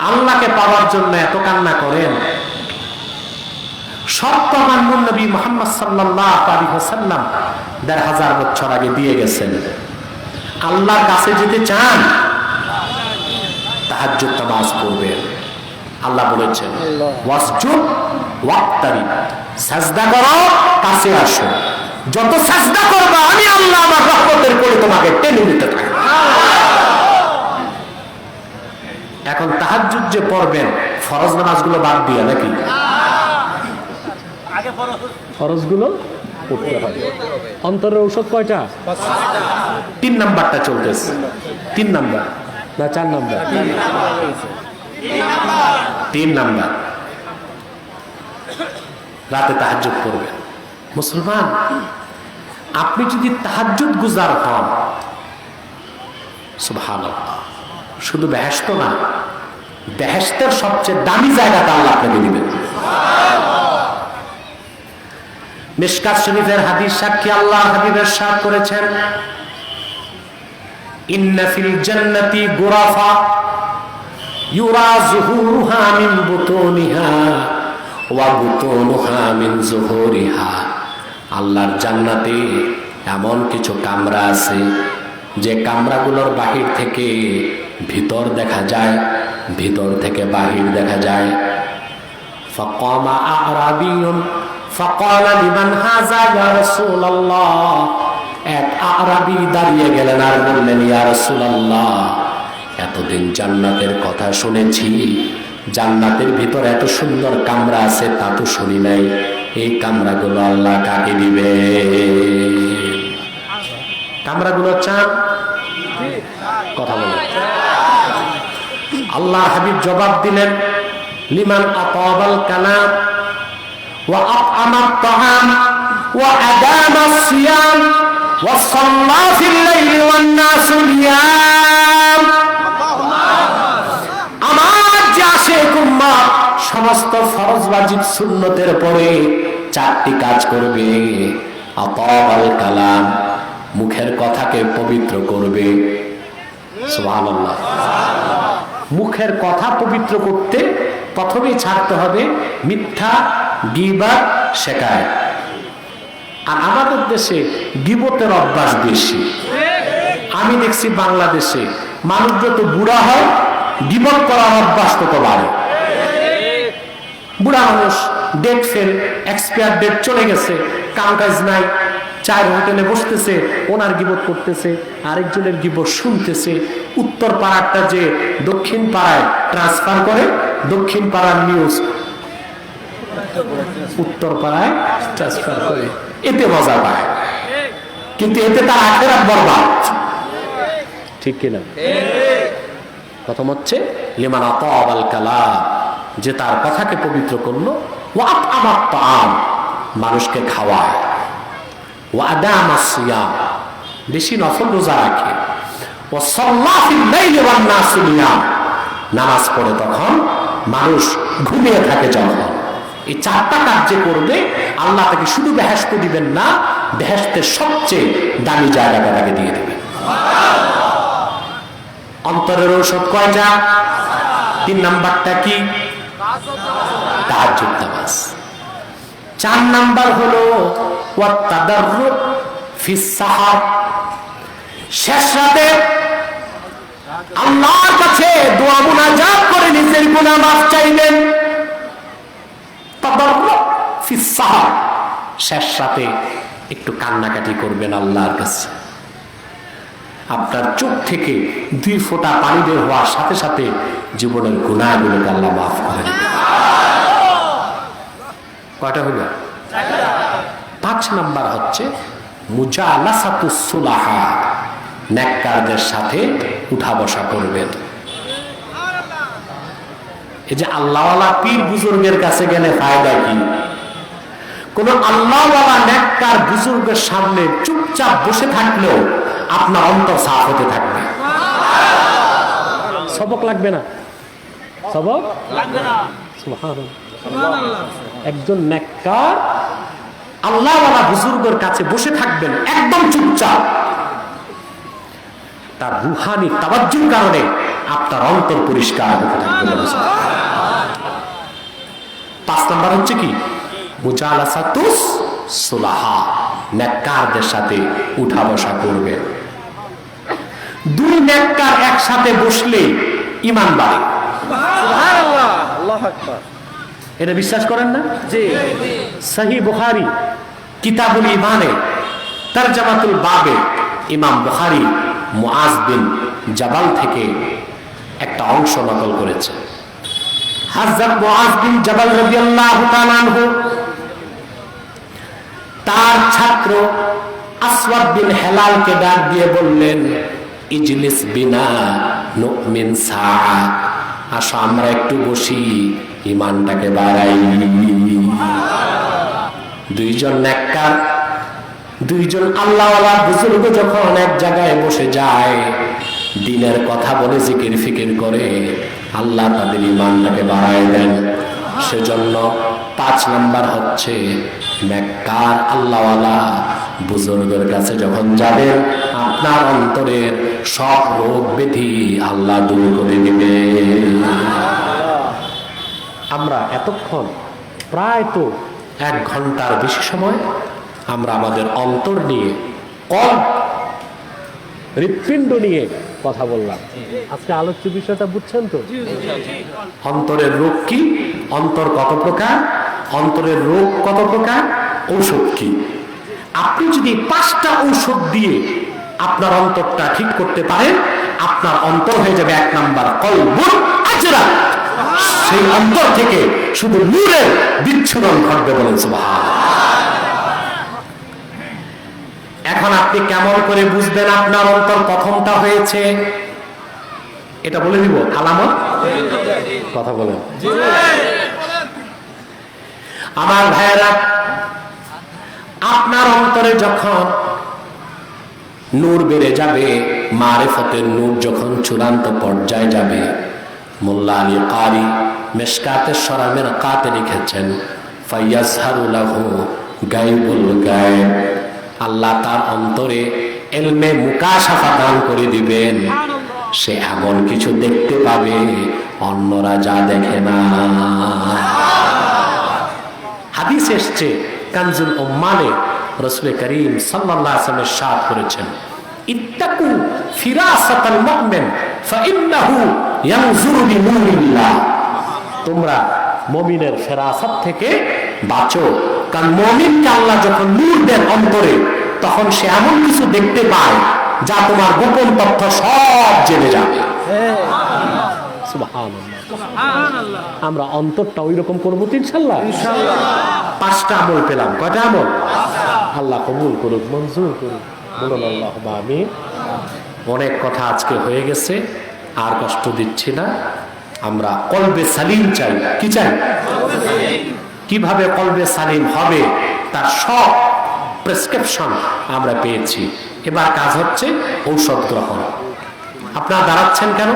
আল্লাহকে পাওয়ার জন্য এত কান্না করেন, সত্য মান্নুন নবী মুহাম্মদ সাল্লাল্লাহু আলাইহি ওয়াসাল্লাম ১৫০০ বছর আগে দিয়ে গেছেন। আল্লাহর কাছে যেতে চান, তাহাজ্জুদ নামাজ পড়বেন। আল্লাহ বলেছেন ওয়াসজুদ ওয়াক্তারিব, সাজদা করো, কাছে আসো। যত সাজদা করবে আমি আল্লাহ আমার রহমতের কোলে তোমাকে টেনে নিতে থাকবো। এখন তাহাজ্জুদ যে পড়বেন ফরজ নামাজগুলো বাদ দিয়ে নাকি? ফরজগুলো পড়তে হবে। অন্তরের ঔষধ কয়টা? 3 নাম্বারটা চলতেছে। 3 নাম্বার না 4 নাম্বার? 3 নাম্বার। রাতে তাহাজ্জুদ পড়বেন। মুসলমান, আপনি যদি তাহাজ্জুদ গুজার হন, সুবহানাল্লাহ, শুধু বেহেশত না, বেহেশতের সবচেয়ে দামি জায়গাটা আল্লাহ আপনাকে দিবেন। মিশকাত শরীফের হাদিস সাক্ষী আল্লাহ হাবিবের সাথ করেছেন, ইন্না ফিল জান্নাতি গুরাফা ইউরা যুহুরুহা মিন বুতুনিহা ওয়া বুতুনুহা মিন যুহুরিহা। আল্লাহর জান্নাতে এমন কিছু কামরা আছে যে কামরাগুলোর বাহির থেকে ভিতর দেখা যায়, ভিতর থেকে বাহির দেখা যায়। ফাকামা আরাবিয়ুন ফাকালা লিমান হাযা ইয়া রাসূলুল্লাহ। এক আরাবী দাঁড়িয়ে গেলেন আর বললেন, ইয়া রাসূলুল্লাহ, এতদিন জান্নাতের কথা শুনেছি, জান্নাতের ভিতর এত সুন্দর কামরা আছে তা তো শুনি নাই, এই কামরাগুলো আল্লাহ কাকে দিবে? কামরাগুলো চান? কথা বলেন। আল্লাহ হাবিব জবাব দিলেন, লিমান আতাবাল কালাম ওয়া আত'আমাত তাআম ওয়া আদামাস সিয়াম ওয়া সাল্লা ফিল লাইলি ওয়ান নাসু নিয়াম। আমার যে আশিক উম্মত সমস্ত ফরজ ওয়াজিব সুন্নতের পরে 4টি কাজ করবে। আতাবাল কালাম, মুখের কথাকে পবিত্র করবে। সুবহানাল্লাহ। মুখের কথা পবিত্র করতে প্রথমেই ছাড়তে হবে মিথ্যা, গীবত, শিকায়ত। আর আমাদের দেশে গীবতের অভ্যাস বেশি। আমি দেখছি বাংলাদেশে মানুষ যত বুড়া হয় গীবত করার অভ্যাস তত বাড়ে। বুড়া মানুষ, ডেট ফেল, এক্সপায়ার ডেট চলে গেছে, কাম কাজ নাই, চায়ের হোটেলে বসতেছে, ওনার গীবত করতেছে, আরেকজনের গীবত শুনতেছে। উত্তর পাড়ারটা যে দক্ষিণ পাড়ায় ট্রান্সফার করে, দক্ষিণ পাড়ার নিউজ উত্তর পাড়ায় ট্রান্সফার করে, এতে মজা পায়, কিন্তু এতে তার আখিরাত বরবাদ। ঠিক কিনা? প্রথম হচ্ছে লিমান আতাবাল কালাম, যে তার কথাকে পবিত্র করলো, ওয়া আত'আমাত তাআম, মানুষকে খাওয়ায়, ওয়া আদামাস সিয়াম, বেশি নফল রোজা রাখে, ওয়া সাল্লা ফিল লাইলি ওয়ান নাসু নিয়াম, নামাজ পড়ে তখন, মানুষ ঘুমিয়ে থাকে যখন। এই 4টা কাজ যে করবে আল্লাহ তাকে শুধু বেহেশত দিবেন না, বেহেশতের সবচেয়ে দামি জায়গাটা তাকে দিয়ে দিবেন। অন্তরের ঔষধ কয়টা? 3 নাম্বারটা কি? তাহাজ্জুদ নামাজ। 4 নাম্বার হলো ওয়াত তাদাররু ফিস সাহার, শেষ রাতে আল্লাহর কাছে দোয়া মুনাজাত করে নিজের গুনাহ মাফ চাইবেন। তাদাররু ফিস সাহার, শেষ রাতে একটু কান্নাকাটি করবেন আল্লাহর কাছে। আপনার চোখ থেকে 2 ফোঁটা পানি বের হওয়ার সাথে সাথে জীবনের গুনাহগুলোকে আল্লাহ মাফ করে দেবেন। কয়টা হলো? 5 নাম্বার হচ্ছে মুজালাসাতুস সুলাহা, নেককারদের সাথে উঠা বসা করবেন। এই যে আল্লাহওয়ালা পীর বুজুর্গের কাছে গেলে ফায়দা কি? কোন আল্লাহওয়ালা নেককার বুজুর্গের সামনে চুপচাপ বসে থাকলেও আপনার অন্তর সাফ হতে থাকবে। সবক লাগবে না, সবক লাগবে না। সুবহানাল্লাহ। একজন নেককার আল্লাহওয়ালা বুজুর্গের কাছে বসে থাকবেন একদম চুপচাপ, তার রুহানি তাওয়াজ্জুর কারণে আপনার অন্তর পরিষ্কার হতে থাকবে। 5 নাম্বার হচ্ছে কি? মুজালাসাতুস সুলাহা, নেককারদের সাথে উঠা বসা করবেন। দুই নেককার একসাথে বসলে ঈমান বাড়ে। সুবহানাল্লাহ, আল্লাহু আকবার। এটা বিশ্বাস করেন না? জি। সহিহ বুখারী কিতাবুল ঈমানে তারজামাতুল বাবে ইমাম বুখারী মুআজ বিন জাবাল থেকে একটা অংশ নকল করেছে। হযরত মুআজ বিন জাবাল রাদিয়াল্লাহু তাআলা আনহু তার ছাত্র আসওয়াদ বিন হেলালকে ডাক দিয়ে বললেন, ইজলিস বিনা নুমিন সাআ, আসো আমরা একটু বসি, ঈমানটাকে বাড়াই। দুইজন নেককার, দুইজন আল্লাহওয়ালা বুজুর্গ যখন এক জায়গায় বসে যায়, দিনের কথা বলে জিকির ফিকির করে, আল্লাহ তাদের ঈমানটাকে বাড়ায় দেন। সেজন্য 5 নাম্বার হচ্ছে নেককার আল্লাহওয়ালা বুজুর্গের কাছে যখন যাবেন, আপনার অন্তরের সব রোগ ব্যাধি আল্লাহ দূর করে দিবে। আমরা এতক্ষণ প্রায় তো 1 ঘন্টার বেশি সময় আমরা আমাদের অন্তর নিয়ে, হৃৎপিণ্ড নিয়ে কথা বললাম। আজকে আলোচ্য বিষয়টা বুঝছেন তো? অন্তরের রোগ কি, অন্তর কত প্রকার, অন্তরের রোগ কত প্রকার, ঔষধ কি। আপনি যদি 5টা ঔষধ দিয়ে আপনার অন্তরটা ঠিক করতে পারেন, আপনার অন্তর হয়ে যাবে 1 নাম্বার কলবুন আজরা। সেই অন্তর থেকে শুধু নূরের বিচ্ছুরণ ঘটবে, বলেন সুবহানাল্লাহ। এখন আপনি কেমন করে বুঝবেন আপনার অন্তর প্রথমটা হয়েছে? এটা বলে দিব আলামত। কথা বলেন আমার ভাইয়েরা, আপনার অন্তরে যখন নূর বেড়ে যাবে, মারিফতের নূর যখন চূড়ান্ত পর্যায়ে যাবে, মোল্লা আলী কারি মিশকাতের শরামের কাতে লিখেছেন, ফায়াজহারু লাহু গায়বুল গায়ব, আল্লাহ তার অন্তরে ইলমে মুকাশাফা দান করে দিবেন। সে এমন কিছু দেখতে পাবে অন্যরা যা দেখে না। হাদিস এসছে কানজুল উম্মানে, রাসূল করিম সাল্লাল্লাহু আলাইহি ওয়াসাল্লাম ইরশাদ করেছেন, ইত্তাকু ফিরাসাতাল মুমিন ফাইন্নাহু ইয়ানজুরু বিনূরিল্লাহ। তোমরা মুমিনের ফেরাসাত থেকে বাঁচো, কারণ মুমিনকে আল্লাহ যখন নূর দেন অন্তরে, তখন সে এমন কিছু দেখতে পায় যা তোমার গোপন তথ্য সব জেনে যাবে। সুবহানাল্লাহ। আমরা অন্তরটা ওই রকম করবো তো ইনশাআল্লাহ। 5টা আমল পেলাম। কয়টা আমল? আল্লাহ কবুল করুক, মঞ্জুর করুক, বলুন আল্লাহুম্মা আমিন। অনেক কথা আজকে হয়ে গেছে, আর কষ্ট দিচ্ছি না। আমরা কলবে সালিম চাই। কি চাই? কিভাবে কলবে সালিম হবে তার সব প্রেসক্রিপশন আমরা পেয়েছি। এবার কাজ হচ্ছে ঔষধ গ্রহণ। আপনারা দাঁড়াচ্ছেন কেন?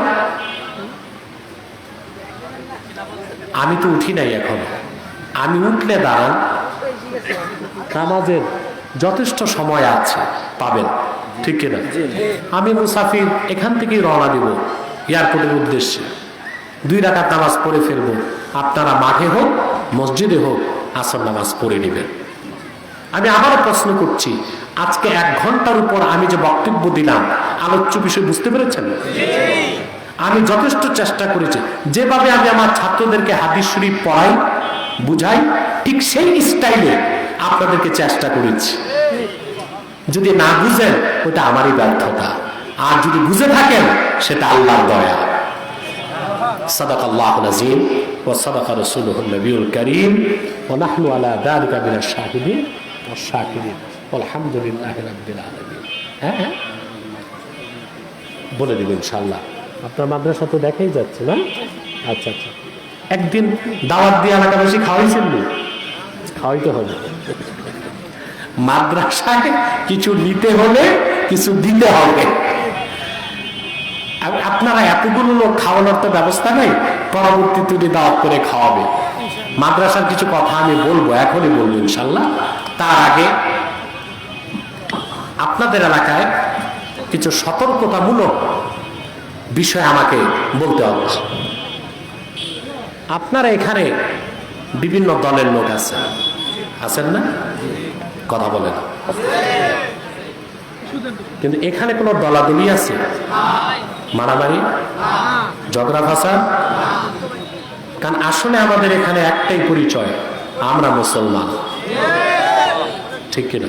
আমি তো উঠি নাই এখন। আমি উঠলে দাঁড়ান, নামাজের যথেষ্ট সময় আছে, পাবেন, ঠিক কিনা? আমি মুসাফির, এখান থেকেই রওনা দিব এয়ারপোর্টের উদ্দেশ্যে। 2 রাকাত নামাজ পড়ে ফেলবো। আপনারা মাঠে হোক মসজিদে হোক আসর নামাজ পড়ে নেবেন। আমি আবারও প্রশ্ন করছি, আজকে 1 ঘন্টার উপর আমি যে বক্তব্য দিলাম, আলোচ্য বিষয় বুঝতে পেরেছেন? আমি যথেষ্ট চেষ্টা করেছি। যেভাবে আমি আমার ছাত্রদেরকে হাদিস শরীফ পড়াই, বুঝাই, ঠিক সেই স্টাইলে আপনাদেরকে চেষ্টা করেছি। যদি না বুঝেন ওটা আমারই ব্যর্থতা, আর যদি বুঝে থাকেন সেটা আল্লাহর দয়া। সাদাকাল্লাহুল আযীম ওয়া সাদাকা রাসূলুহুন নবিয়ুল কারীম ওয়া নাহনু আলা যালিকা মিনাশ শাহিদিন ওয়াশ শাকিরিন আলহামদুলিল্লাহি রাব্বিল আলামিন। হ্যাঁ, বলে দিব ইনশাআল্লাহ। আপনার মাদ্রাসা তো দেখাই যাচ্ছে না? আচ্ছা আচ্ছা, একদিন দাওয়াত দিয়ে এলাকাবাসী খাওয়াইছেন না? খাওয়াইতে হবে। মাদ্রাসায় কিছু নিতে হলে কিছু দিতে হবে। আপনারা এতগুলো লোক খাওয়ানোর তো ব্যবস্থা নেই, পরবর্তীতে দাওয়াত করে খাওয়াবে। মাদ্রাসার কিছু কথা আমি বলবো, এখনই বলবো ইনশাল্লাহ। তার আগে আপনাদের এলাকায় কিছু সতর্কতামূলক বিষয় আমাকে বলতে হচ্ছে। আপনারা এখানে বিভিন্ন দলের লোক আছে, আছেন না? কথা বলেন। কিন্তু এখানে কোনো দলাদলি আছে? মারামারি, ঝগড়া ফাসাদ? কারণ আসলে আমাদের এখানে একটাই পরিচয়, আমরা মুসলমান। ঠিক কিনা?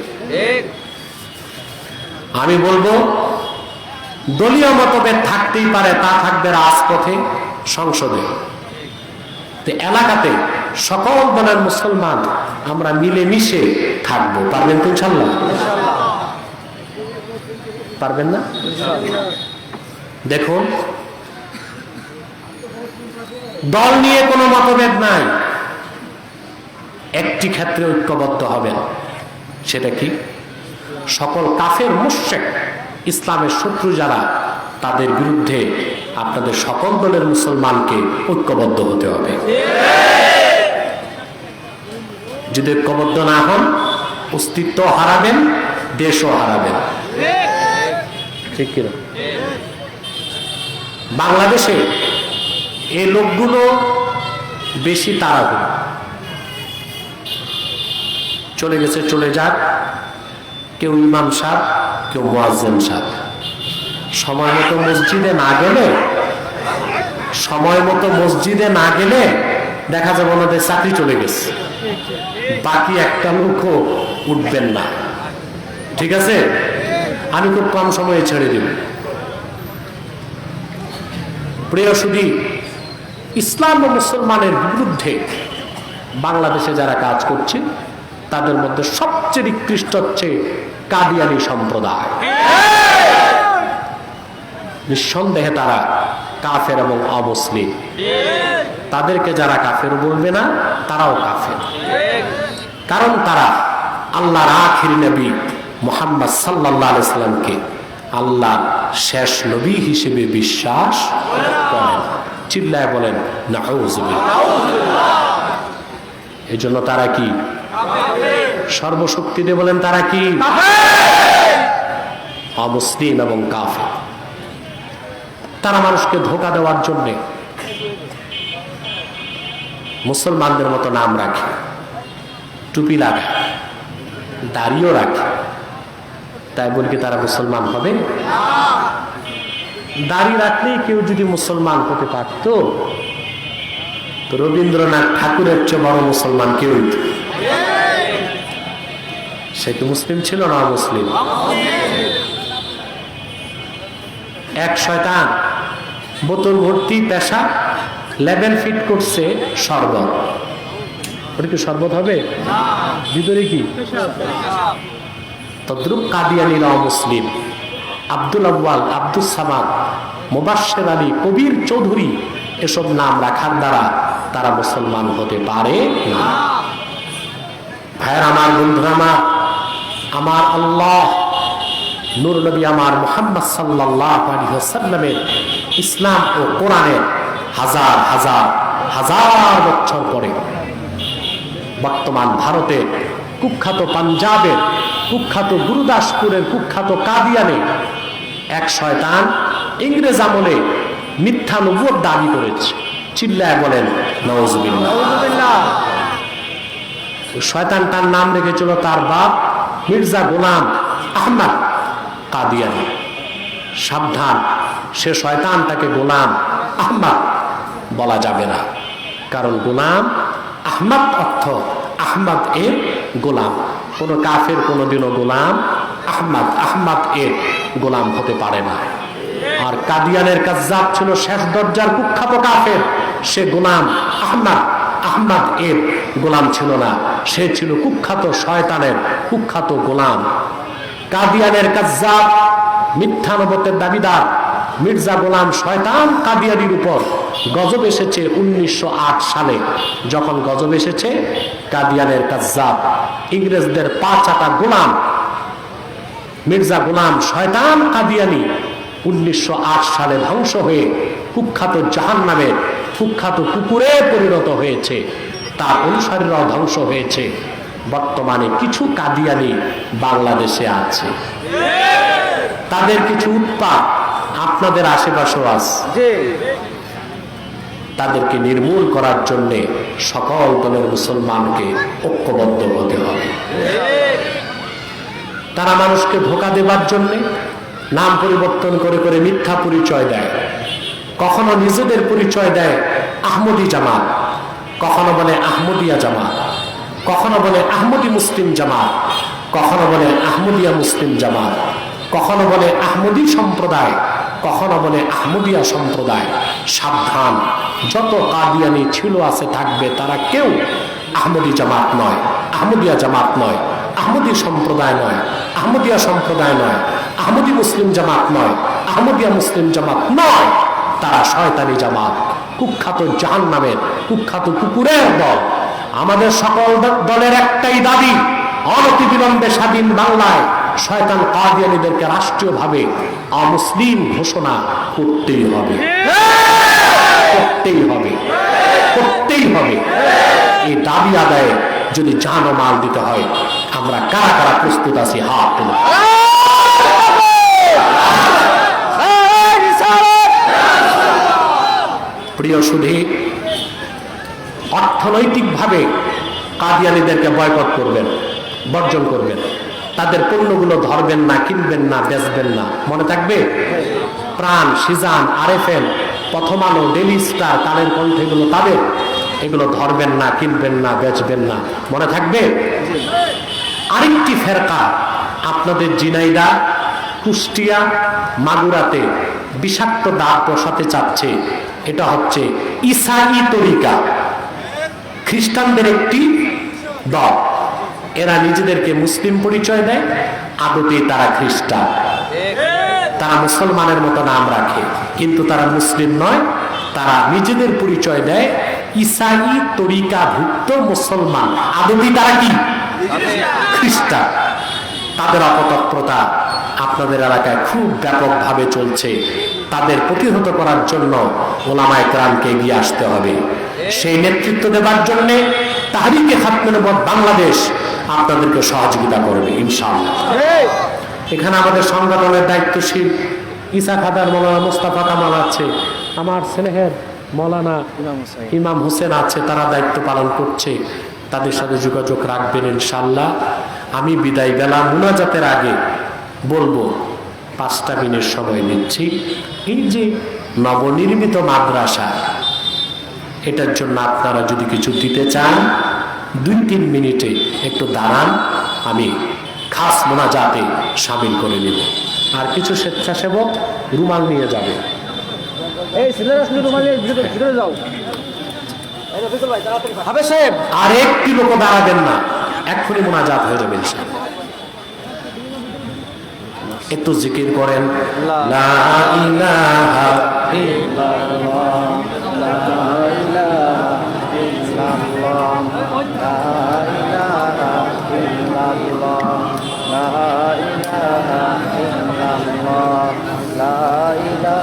আমি বলবো দলীয় মতভেদ থাকতেই পারে, তা থাকবে রাজপথে, সংসদে। এলাকাতে সকল দলের মুসলমান আমরা মিলেমিশে থাকবো। পারবেন তো ইনশাল্লাহ? পারবেন না? দেখুন, দল নিয়ে কোনো মতভেদ নাই, একটি ক্ষেত্রে ঐক্যবদ্ধ হবেন। সেটা কি? সকল কাফের মুশরিক, ইসলামের শত্রু যারা, তাদের বিরুদ্ধে আপনাদের সকল দলের মুসলমানকে ঐক্যবদ্ধ হতে হবে। যদি ঐক্যবদ্ধ না হন, অস্তিত্ব হারাবেন, দেশও হারাবেন। ঠিক কিনা? বাংলাদেশে এই লোকগুলো বেশি তাড়াহুড়ো, চলে গেছে, চলে যাক। কেউ ইমাম সাহেব, কেউ মুয়াজ্জিন সাহেব। সময় মতো মসজিদে না গেলে দেখা যাবে ওনাদের চাকরি চলে গেছে, বাকি একটা লোকও উঠবেন না। ঠিক আছে? আমি খুব কম সময়ে ছেড়ে দেব। প্রিয় সুধী, ইসলাম ও মুসলমানের বিরুদ্ধে বাংলাদেশে যারা কাজ করছে, তাদের মধ্যে সবচেয়ে নিকৃষ্ট হচ্ছে কাদিয়ানী সম্প্রদায়। নিঃসন্দেহে তারা কাফের এবং অমুসলিম। তাদেরকে যারা কাফের বলবে না, তারাও কাফের। কারণ তারা আল্লাহর আখিরি নবী মুহাম্মদ সাল্লাল্লাহু আলাইহি সাল্লামকে আল্লাহর শেষ নবী হিসেবে বিশ্বাস করেন। চিল্লায় বলেন নাউযুবিল্লাহ। এই জন্য তারা কি? সর্বশক্তি দিয়ে বলেন তারা কি? অমুসলিম এবং কাফের। তারা মানুষকে ধোঁকা দেওয়ার জন্যে মুসলমানদের মতো নাম রাখে, টুপি লাগায়, দাড়িও রাখে। তাই বলি কি তারা মুসলমান হবে? দাড়ি রাখলেই কেউ যদি মুসলমান হতে পারত, তো রবীন্দ্রনাথ ঠাকুরের চেয়ে বড় মুসলমান কেউ হইত। সে কি মুসলিম ছিল না মুসলিম? এক শয়তান বোতল ভর্তি পেশা লেভেল ফিট করছে শরবত। ওটা কি শরবত হবে? ভিতরে কি? তদ্রুপ কাদিয়ানীরা অমুসলিম। আব্দুল আউয়াল, আব্দুল সামাদ, মুবাশশির আলী, কবির চৌধুরী এসব নাম রাখার দ্বারা তারা মুসলমান হতে পারে না। ভাইয়ের আমার, বন্ধুরা আমার আল্লাহ নূর নবী আমার মুহাম্মদ সাল্লাল্লাহু আলাইহি ওয়াসাল্লামের ইসলাম ও কোরআনের হাজার হাজার হাজার বছর পরে বর্তমান ভারতের কুখ্যাত পাঞ্জাবের কুখ্যাত গুরুদাসপুরের কুখ্যাত কাদিয়ানে এক শয়তান ইংরেজ আমলে মিথ্যা নবুয়ত দাবি করেছে। চিল্লায় বলেন নাউযুবিল্লাহ। শয়তানটার নাম রেখেছিল তার বাপ মির্জা গোলাম আহমদ কাদিয়ানী। সাবধান, সে শয়তানটাকে গোলাম আহমদ বলা যাবে না, কারণ গোলাম আহমদ অর্থ আহমদ এর গোলাম। কোন কাফের কোনদিনও গোলাম আহমদ এর গোলাম হতে পারে না। আর কাদিয়ানের কাজ্জাব ছিল শেষ দরজার কুখ্যাত কাফের। সে গোলাম আহমদ এর গোলাম ছিল না, সে ছিল কুখ্যাত শয়তানের কুখ্যাত গোলাম। কাদিয়ানের কাজ্জাব মিথ্যা নবুয়তের দাবিদার মির্জা গোলাম শয়তান কাদিয়ানির উপর গজব এসেছে 1908 সালে। যখন গজব এসেছে, কাদিয়ানের কাজ্জাব ইংরেজদের পা চাটা গোলাম মির্জা গোলাম শয়তান কাদিয়ানি 1908 সালে ধ্বংস হয়ে কুখ্যাত জাহান্নামের কুখ্যাত কুকুরে পরিণত হয়েছে। তার অনুসারীরাও ধ্বংস হয়েছে। বর্তমানে কিছু কাদিয়ানি বাংলাদেশে আছে, তাদের কিছু উৎপাত আপনাদের আশেপাশেও আছে। তাদেরকে নির্মূল করার জন্য সকল দলের মুসলমানকে ঐক্যবদ্ধ হতে হবে। তারা মানুষকে ধোঁকা দেবার জন্য নাম পরিবর্তন করে করে মিথ্যা পরিচয় দেয়। কখনো নিজেদের পরিচয় দেয় আহমদি জামাত, কখনো বলে আহমদিয়া জামাত, কখনো বলে আহমদি মুসলিম জামাত, কখনো বলে আহমদিয়া মুসলিম জামাত, কখনো বলে আহমদি সম্প্রদায়, কখনো বলে আহমদিয়া সম্প্রদায়। সাবধান, যত কাদিয়ানি ছিল আছে থাকবে, তারা কেউ আহমদি জামাত নয়, আহমদিয়া জামাত নয়, আহমদি সম্প্রদায় নয়, আহমদিয়া সম্প্রদায় নয়, আহমদি মুসলিম জামাত নয়, আহমদিয়া মুসলিম জামাত নয়। তারা শয়তানি জামাত, কুখ্যাত জাহান্নামের কুখ্যাত কুকুরের দল। আমাদের সকল দলের একটাই দাবি, অনতিবিলম্বে স্বাধীন বাংলায় শয়তান কাদিয়ানীদেরকে রাষ্ট্রীয়ভাবে অমুসলিম ঘোষণা করতেই হবে, করতেই হবে, করতেই হবে। এই দাবি আদায়ে যদি জান ও মাল দিতে হয়, আমরা কারা কারা প্রস্তুত আছি? হাত তুলে। প্রিয় সুধী, অর্থনৈতিকভাবে কাদিয়ানীদেরকে বয়কট করবেন, বর্জন করবেন। তাদের পণ্যগুলো ধরবেন না, কিনবেন না, বেচবেন না। মনে থাকবে? প্রাণ, সিজান, আরএফএল, প্রথম আলো, ডেইলি স্টার, কালের কণ্ঠ, এগুলো তাদের, এগুলো ধরবেন না, কিনবেন না, বেচবেন না। মনে থাকবে? আরেকটি ফেরকা আপনাদের জিনাইদা, কুষ্টিয়া, মাগুরাতে বিষাক্ত দাঁত বসাতে চাচ্ছে। এটা হচ্ছে ইসাই তরিকা, খ্রিস্টানদের একটি দল। এরা নিজেদেরকে মুসলিম পরিচয় দেয়, আদতে তারা খ্রিস্টান। তারা মুসলমানের মতো নাম রাখে, কিন্তু তারা মুসলিম নয়। তারা নিজেদের পরিচয় দেয় ইসাই তরিকাভুক্ত মুসলমান, আদতে তারা কি? খ্রিস্টান। তাদের অপতৎপরতা আপনাদের এলাকায় খুব ব্যাপকভাবে চলছে। তাদের প্রতিহত করার জন্য ওলামায়ে কেরামকে এগিয়ে আসতে হবে। সেই নেতৃত্ব দেবার জন্য তাহরিকে খাতমে নবুওয়াত বাংলাদেশ আপনাদেরকে সহযোগিতা করবে ইনশাআল্লাহ। এখানে আমাদের সংগঠনের দায়িত্বশীল ঈসা খাদার, মৌলানা মোস্তফা কামাল আছে, আমার স্নেহের মৌলানা ইমাম হোসেন আছে, তারা দায়িত্ব পালন করছে। তাদের সাথে যোগাযোগ রাখবেন ইনশাআল্লাহ। আমি বিদায় বেলা মুনাজাতের আগে বলবো, 5টা মিনিট সময় নিচ্ছি। এই যে নবনির্মিত মাদ্রাসা, এটার জন্য আপনারা যদি কিছু দিতে চান, 2-3 মিনিটে একটু দাঁড়ান, আমি খাস মোনাজাতে শামিল করে নেব। আর কিছু স্বেচ্ছাসেবক রুমাল নিয়ে যাবে। আর একটি লোক দাঁড়াবেন না, এক্ষুনি মোনাজাত হয়ে যাবে। একটু জিকির করেন, লা ইলাহা ইল্লাল্লাহ, লা ইলাহা ইল্লাল্লাহ, লা ইলাহা ইল্লাল্লাহ, লা ইলাহা ইল্লাল্লাহ, লা ইলাহা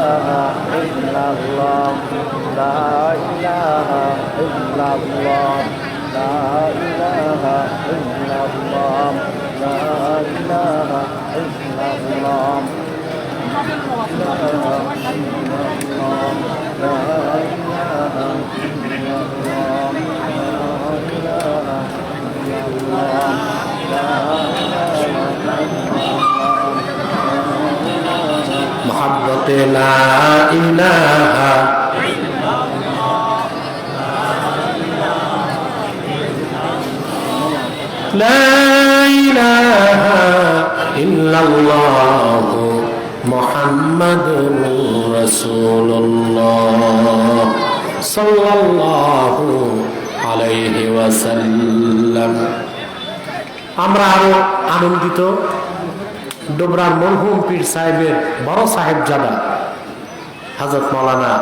ইল্লাল্লাহ, লা ইলাহা ইল্লাল্লাহ, লা ইলাহা ইল্লাল্লাহ, লা ইলাহা ইল্লাল্লাহ, মোহাব্বতে লা ইলাহা লা ইলাহা ইল্লাল্লাহ মুহাম্মাদুর রাসূলুল্লাহ সাল্লাল্লাহু আলাইহি ওয়াসাল্লাম। আমরা আরো আনন্দিত, ডোবরার মরহুম পীর সাহেবের বড় সাহেবজাদা হযরত মাওলানা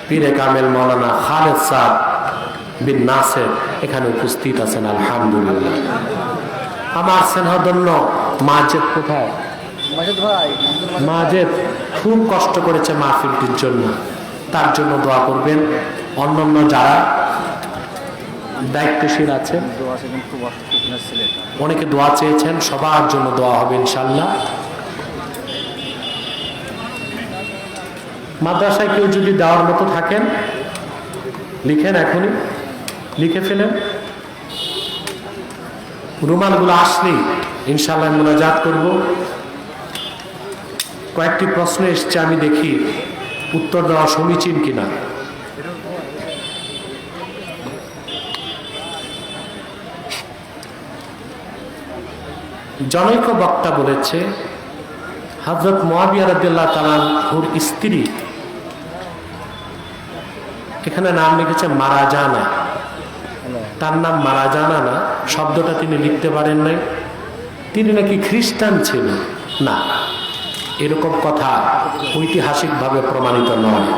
পীরে কামেল মাওলানা খালেদ সাহেব বিন নাসের এখানে উপস্থিত আছেন। আলহামদুলিল্লাহ। আমার স্নেহধন্য মাজেদ কোথায়? মাজেদ খুব কষ্ট করেছে মাহফিলটির জন্য, তার জন্য দোয়া করবেন। অন্যান্য যারা দায়িত্বশীল আছেন, অনেকে দোয়া চেয়েছেন, সবার জন্য দোয়া হবে ইনশাল্লাহ। মাদ্রাসায় কেউ যদি দেওয়ার মতো থাকেন লিখেন, এখনই লিখে ফেলেন। রুমালগুলো আসলেই ইনশাআল্লাহ মোনাজাত করব। কয়েকটি প্রশ্ন এসছে, আমি দেখি উত্তর দেওয়া সমীচীন কিনা। জনৈক বক্তা বলেছে হযরত মুআবিয়া রাদিয়াল্লাহু তাআলা আনহুর স্ত্রী, এখানে নাম লিখেছে মারাজানা, তার নাম মারাজানা না, শব্দটা তিনি লিখতে পারেন নাই। তিনি নাকি খ্রিস্টান ছিল না, এরকম কথা ঐতিহাসিকভাবে প্রমাণিত নয়।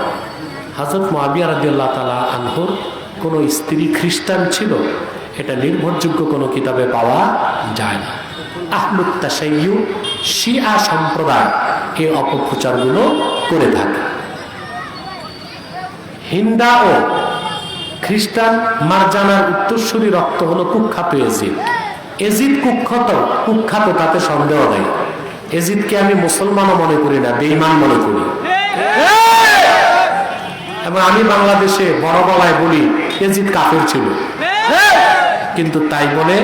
হযরত মুআবিয়া রাদিয়াল্লাহু তাআলা আনহুর কোনো স্ত্রী খ্রিস্টান ছিল, এটা নির্ভরযোগ্য কোনো কিতাবে পাওয়া যায় না। আহলুত তাশাইয়্যু শিয়া সম্প্রদায় এই অপপ্রচারগুলো করে থাকে। হিন্দা ও খ্রিস্টান মারজানার উত্তরসূরি রক্ত হলো কুখ্যাত এজিদ। এজিদ কুখ্যাত, তাতে সন্দেহ নেই। এজিদকে আমি মুসলমানও মনে করি না, বেঈমান মনে করি। এবং আমি বাংলাদেশে বড় গলায় বলি এজিদ কাফের ছিল, কিন্তু তাই বলে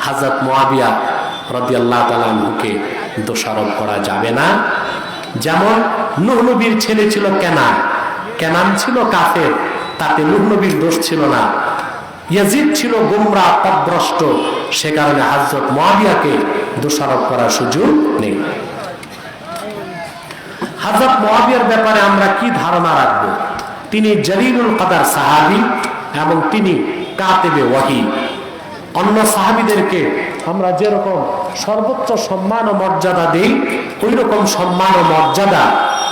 হযরত মুআবিয়া রাদিয়াল্লাহু তাআলা আনহুকে দোষারোপ করা যাবে না। যেমন নূহ নবীর ছেলে ছিল কেনান ছিল কাফের, তাতে নূহ নবীর দোষ ছিল না। ইয়াজিদ ছিল গোমরাহ পথভ্রষ্ট, সে কারণে হযরত মুআবিয়াকে দোষারোপ করার সুযোগ নেই। হযরত মুআবিয়ার ব্যাপারে আমরা কি ধারণা রাখব? তিনি জলিলুল কদর সাহাবী এবং তিনি কাতিবে ওয়াহী। অন্য সাহাবীদেরকে আমরা যেরকম সর্বোচ্চ সম্মান ও মর্যাদা দেই, ওই রকম সম্মান ও মর্যাদা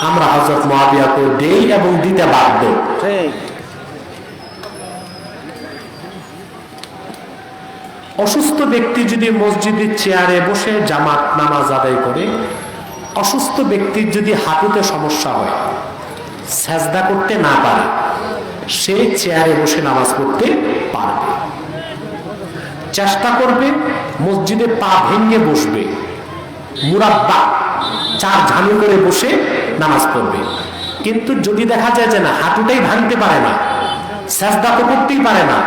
আমরা হযরত মুআবিয়াকে দেই এবং দিতে বাধ্য। অসুস্থ ব্যক্তি যদি মসজিদের চেয়ারে বসে জামাত নামাজ আদায় করে, অসুস্থ ব্যক্তির যদি হাঁটুতে সমস্যা হয়, সেজদা করতে না পারে, সে চেয়ারে বসে নামাজ পড়তে পারবে। চেষ্টা করবে মসজিদে পা ভেঙে বসবে, মুরাব্বা 4 ঝানু করে বসে নামাজ পড়বে। কিন্তু যদি দেখা যায় যে না, হাঁটুটাই ভাঙতে পারে না, সেজদা তো করতেই পারে না,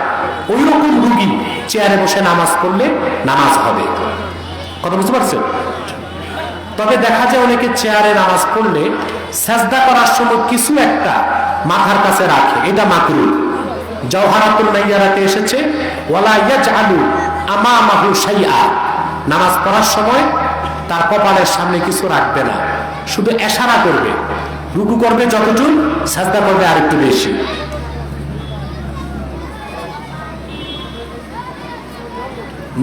ওই রকম রুগী চেয়ারে বসে নামাজ পড়লে নামাজ হবে। কথা বুঝতে পারছেন? তবে দেখা যায় অনেকে চেয়ারে নামাজ পড়লে সেজদা করার সময় কিছু একটা মাথার কাছে রাখে, এটা মাকরুহ। জাওহারাতুন নাইয়ারাতে এসেছে ওয়ালা ইয়াজআলু আমামাহু শাইআ, নামাজ পড়ার সময় তার কপালের সামনে কিছু রাখবে না, শুধু ইশারা করবে, রুকু করবে যতটুকু, সেজদা করবে আরেকটু বেশি।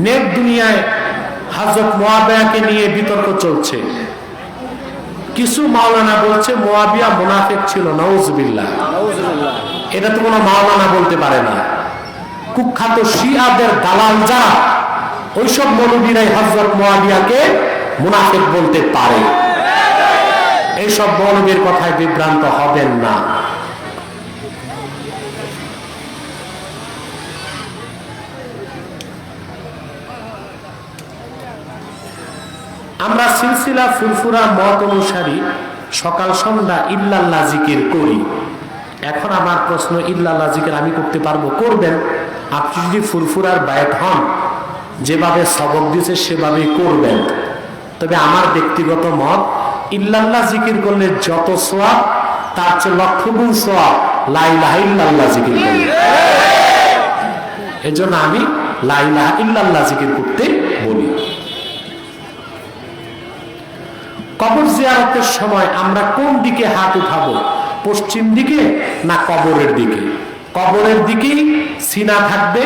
নেট দুনিয়ায় হযরত মুআবিয়াকে নিয়ে বিতর্ক চলছে। কিছু মাওলানা বলছে মুআবিয়া মুনাফিক ছিল, নাউজুবিল্লাহ। এটা তো কোনো মাওলানা বলতে পারে না। কুখ্যাত শিয়াদের দালাল যারা, ওইসব মৌলবীরাই হযরত মুআবিয়াকে মুনাফিক বলতে পারে। এইসব মৌলবীর কথায় বিভ্রান্ত হবেন না। আমরা সিলসিলা ফুরফুরা মত অনুসারী সকাল সন্ধ্যা ইল্লাল্লাহ জিকির করি। এখন আমার প্রশ্ন, ইল্লাল্লাহ জিকির আমি করতে পারবো? করবেন। আপনি যদি ফুরফুরার বায়াত হন, যেভাবে সবক দিয়েছে সেভাবেই করবেন। তবে আমার ব্যক্তিগত মত, ইল্লাল্লাহ জিকির করলে যত সওয়াব, তার চেয়ে লক্ষ গুণ সওয়াব লা ইলাহা ইল্লাল্লাহ জিকির করলে। এজন্য আমি লা ইলাহা ইল্লাল্লাহ জিকির করতে বলি। কবর জিয়ারতের সময় আমরা কোন দিকে হাত উঠাবো? পশ্চিম দিকে না কবরের দিকে? কবরের দিকেই সিনা থাকবে,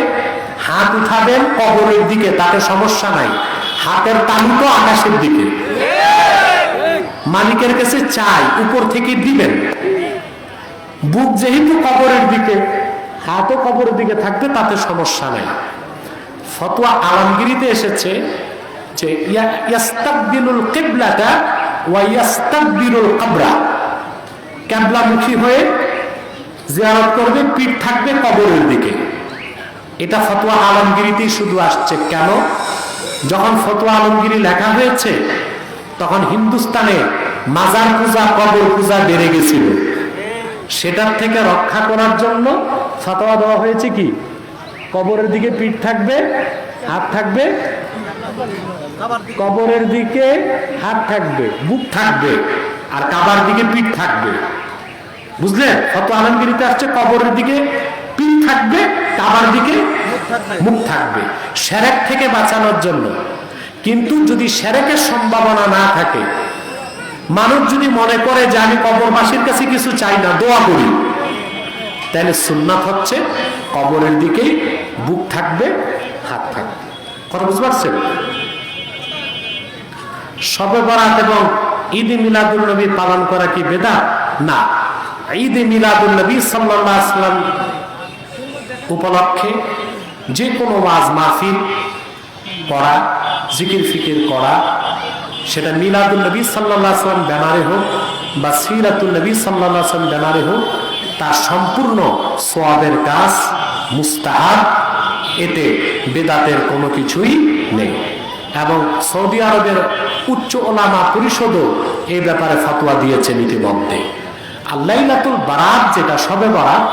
হাত উঠাবেন কবরের দিকে, তাতে সমস্যা নাই। হাতের তালু তো আকাশের দিকে, মালিকের কাছে চাই, উপর থেকে দিবেন। বুক যেহেতু কবরের দিকে, হাতও কবরের দিকে থাকবে, তাতে সমস্যা নাই। ফতোয়া আলমগীরিতে এসেছে যে ইয়াস্তাকবিলুল কিবলাতা ওয়া ইয়াস্তাকবিলুল কবরা, কিবলামুখী হয়ে জিয়ারত করবে, পিঠ থাকবে কবরের দিকে। এটা ফতোয়া আলমগীরিতেই শুধু আসছে। কেন? যখন ফতোয়া আলমগীরি লেখা হয়েছে, তখন হিন্দুস্তানে মাজার পূজা, কবর পূজা বেড়ে গেছিল। সেটার থেকে রক্ষা করার জন্য ফতোয়া দেওয়া হয়েছে কি কবরের দিকে পিঠ থাকবে, হাত থাকবে, কবরের দিকে হাত থাকবে, বুক থাকবে, আর কাবার দিকে পিঠ থাকবে। বুঝলেন? ফতোয়া আলমগীরিতে আসছে কবরের দিকে পিঠ থাকবে, কাবার দিকে মুখ থাকবে, শিরক থেকে বাঁচানোর জন্য। কিন্তু যদি শিরকের সম্ভাবনা না থাকে, মানুষ যদি মনে করে যে আমি কবরবাসীর কাছে কিছু চাই না, দোয়া করি, তাহলে সুন্নাত হচ্ছে কবরের দিকেই বুক থাকবে, হাত থাকবে। কথা বুঝতে পারছেন? শবে বরাত এবং ঈদে মিলাদুন নবী পালন করা কি বেদাত? না। ঈদে মিলাদুন নবী সাল্লাল্লাহু আলাইহি ওয়াসাল্লাম উপলক্ষে যে কোনো ওয়াজ মাহফিল করা, জিকির ফিকির করা, সেটা মিলাদুন নবী সাল্লাল্লাহু আলাইহি ওয়াসাল্লাম ব্যানারে হোক বা সিরাতুন নবী সাল্লাল্লাহু আলাইহি ওয়াসাল্লাম ব্যানারে হোক, তার সম্পূর্ণ সওয়াবের কাজ, মুস্তাহাব, এতে বেদাতের কোনো কিছুই নেই। এবং সৌদি আরবের উচ্চ ওলামা পরিষদও এই ব্যাপারে ফতোয়া দিয়েছেন ইতিমধ্যে। আর লাইলাতুল বারাত, যেটা শবে বরাত,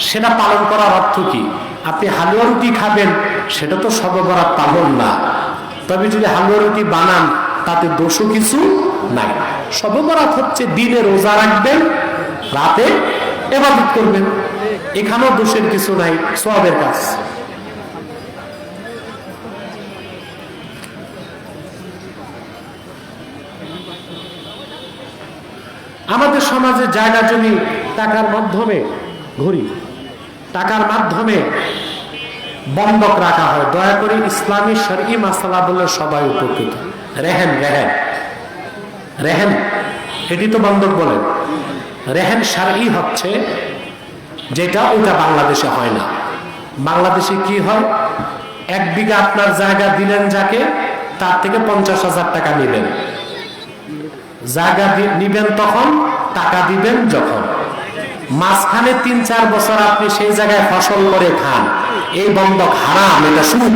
সেটা পালন করার অর্থ কি? আপনি হালুয়া রুটি খাবেন, সেটা তো শবে বরাত পালন না। তবে যদি হালুয়া রুটি বানান, তাতে দোষও কিছু নাই। শবে বরাত হচ্ছে দিনে রোজা রাখবেন, রাতে ইবাদত করবেন, এখানেও দোষের কিছু নাই, সওয়াবের কাজ। আমাদের সমাজে জায়গা জমি টাকার মাধ্যমে, ঘুরি টাকার মাধ্যমে বন্ধক রাখা হয়। দয়া করে ইসলামী শরঈ মাসালা বলে সবাই উপকৃত। রেহেন রেহেন রেহেন এটি তো বন্ধক বলেন। রেহেন শরঈ হচ্ছে যেটা, ওইটা বাংলাদেশে হয় না। বাংলাদেশে কি হয়? 1 বিঘা আপনার জায়গা দিলেন যাকে, তার থেকে 50,000 টাকা নিলেন। জায়গা নিবেন তখন, টাকা দিবেন যখন। মাঝখানে 3-4 বছর আপনি সেই জায়গায় ফসল করে খান, এই বন্ধক হারাম, এটা সুদ।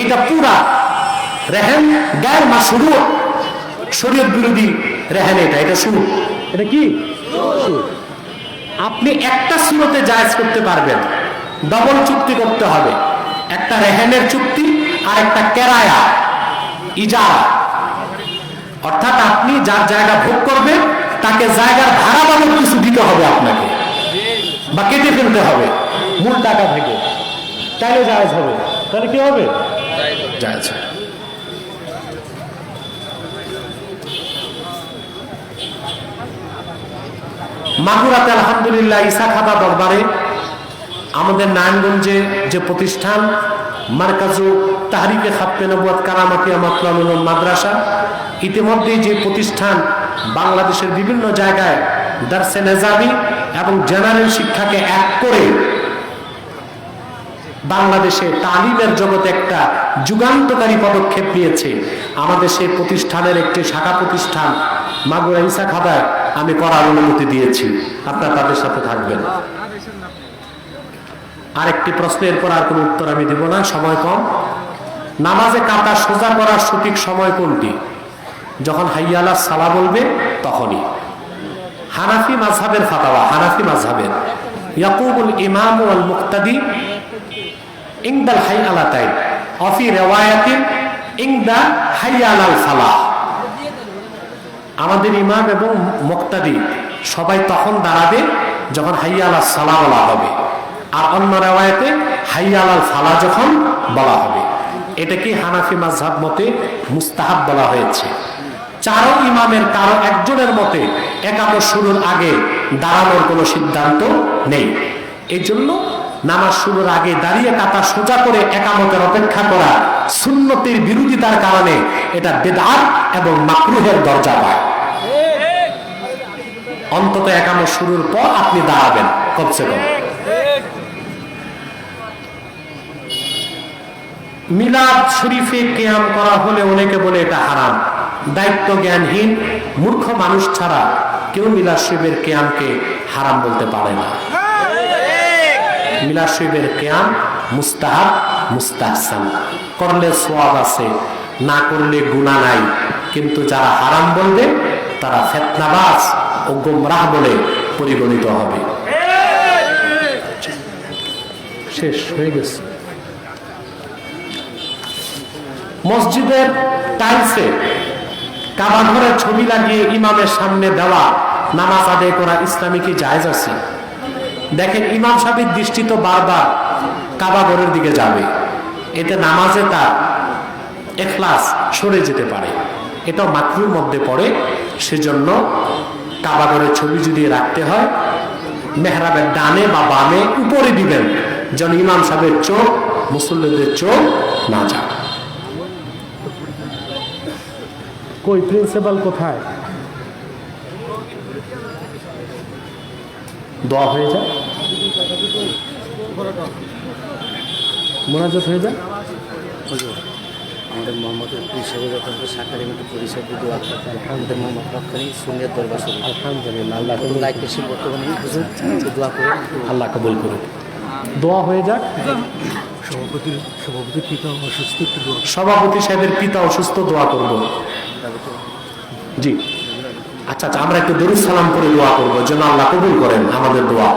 এটা পুরা রেহেন গায়ের মাশরু, শরীয়ত বিরোধী রেহেন, এটা সুদ। এটা কি সুদ? আপনি একটা সুরতে জায়েজ করতে পারবেন, ডবল চুক্তি করতে হবে। একটা রেহেনের চুক্তি আর একটা কেরায়া, ইজারা। অর্থাৎ আপনি যার জায়গা ভোগ করবেন, তাকে জায়গার ভাড়া বাবদ কিছু দিতে হবে আপনাকে, বা কেটে ফেলতে হবে মূল টাকা থেকে, তাইলে জায়েজ হবে। তাহলে কি হবে? জায়েজ। মাগুরাতে আলহামদুলিল্লাহ ঈসা খাদা দরবারে আমাদের নারায়ণগঞ্জে যে প্রতিষ্ঠান মারকাজু তাহরিকে খাপ্পে নবুয়াত কারামাতিয়া মাতলামুল মাদ্রাসা, ইতিমধ্যে যে প্রতিষ্ঠান বাংলাদেশের বিভিন্ন জায়গায় দারসে নেজামি এবং জেনারেল শিক্ষাকে এক করে বাংলাদেশে তালিমের জগতে একটা যুগান্তকারী পদক্ষেপ নিয়েছে, আমাদের সেই প্রতিষ্ঠানের একটি শাখা প্রতিষ্ঠান মাগুরা ঈসা খাদায় আমি করার অনুমতি দিয়েছি। আপনারা তাদের সাথে থাকবেন। আরেকটি প্রশ্নের পর আর কোনো উত্তর আমি দেব না, সময় কম। নামাজে কাতা সোজা করার সঠিক সময় কোনটি? যখন হাইয়া আলাস সালাহ বলবে তখনই। হানাফি মাযহাবের ফাতাওয়া, হানাফি মাযহাবের, ইয়াকুমুল ইমাম ওয়াল মুক্তাদি ইনদাল হাইয়া আলাতাইন ওয়া ফি রিওয়ায়াতিন ইনদা হাইয়া আলাল ফালাহ। আমাদের ইমাম এবং মুক্তাদি সবাই তখন দাঁড়াবে যখন হাইয়া আলাস সালাহ বলা হবে, আর অন্য রিওয়ায়াতে হাইয়া আলাল ফালাহ যখন বলা হবে। এটাকে হানাফি মাযহাব মতে মুস্তাহাব বলা হয়েছে। চারো ইমামের কারো একজনের মতে একামত শুরুর আগে দাঁড়ানোর কোনো সিদ্ধান্ত নেই। এই জন্য নামাজ শুরুর আগে দাঁড়িয়ে কাতা সোজা করে একামতের অপেক্ষা করা সুন্নতের বিরোধিতার কারণে এটা বেদআত এবং মাকরুহের দরজা পায়। অন্তত একামত শুরুর পর আপনি দাঁড়াবেন কমসে কম। মিলাদ শরীফে কিয়াম করা হলে অনেকে বলে এটা হারাম। দায়িত্ব জ্ঞানহীন মূর্খ মানুষ ছাড়া কেউ মিলাদ শরীফের কিয়ামকে হারাম বলতে পারে না। মিলাদ শরীফের কিয়াম মুস্তাহাব, মুস্তাহসান, করলে সওয়াব আছে, না করলে গুনাহ নাই। কিন্তু যারা হারাম বলবে তারা ফিতনাবাজ ও গোমরাহ বলে পরিগণিত হবে। শেষ হয়ে গেছে। মসজিদের টাইলসে কাবা ঘরের ছবি লাগিয়ে ইমামের সামনে দেওয়া নামাজ আদায় করা ইসলামে কি জায়েজ আছে? দেখেন ইমাম সাহেবের দৃষ্টি তো বারবার কাবা ঘরের দিকে যাবে, এতে নামাজে তার ইখলাস সরে যেতে পারে, এটাও মাকরুর মধ্যে পড়ে। সেজন্য কাবা ঘরের ছবি যদি রাখতে হয় মেহরাবের ডানে বা বামে উপরে দিবেন, যেন ইমাম সাহেবের চোখ মুসল্লিদের চোখ না যায়। কই প্রিন্সিপাল কোথায়? দোয়া হয়ে যায়, মোনাজাত হয়ে যায়। আমাদের মোহাম্মদের পরিষেবা যখন সাকারি মতো পরিষেবা দোয়া করতে আমাদের মোহাম্মদ রক্ষণী সুনিয়ত দরবার শুরু। আলহামদুলিল্লাহ, আল্লাহ লাইক বেশি বর্তমানে দোয়া করে আল্লাহ কবুল করুন। দোয়া হয়ে যাক। সভাপতির পিতা অসুস্থ, সভাপতি সাহেবের পিতা অসুস্থ, দোয়া করব। জি আচ্ছা আচ্ছা, আমরা একটু দরুদ সালাম করে দোয়া করবো যেন আল্লাহ কবুল করেন আমাদের দোয়া।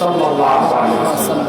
صلى الله عليه وسلم.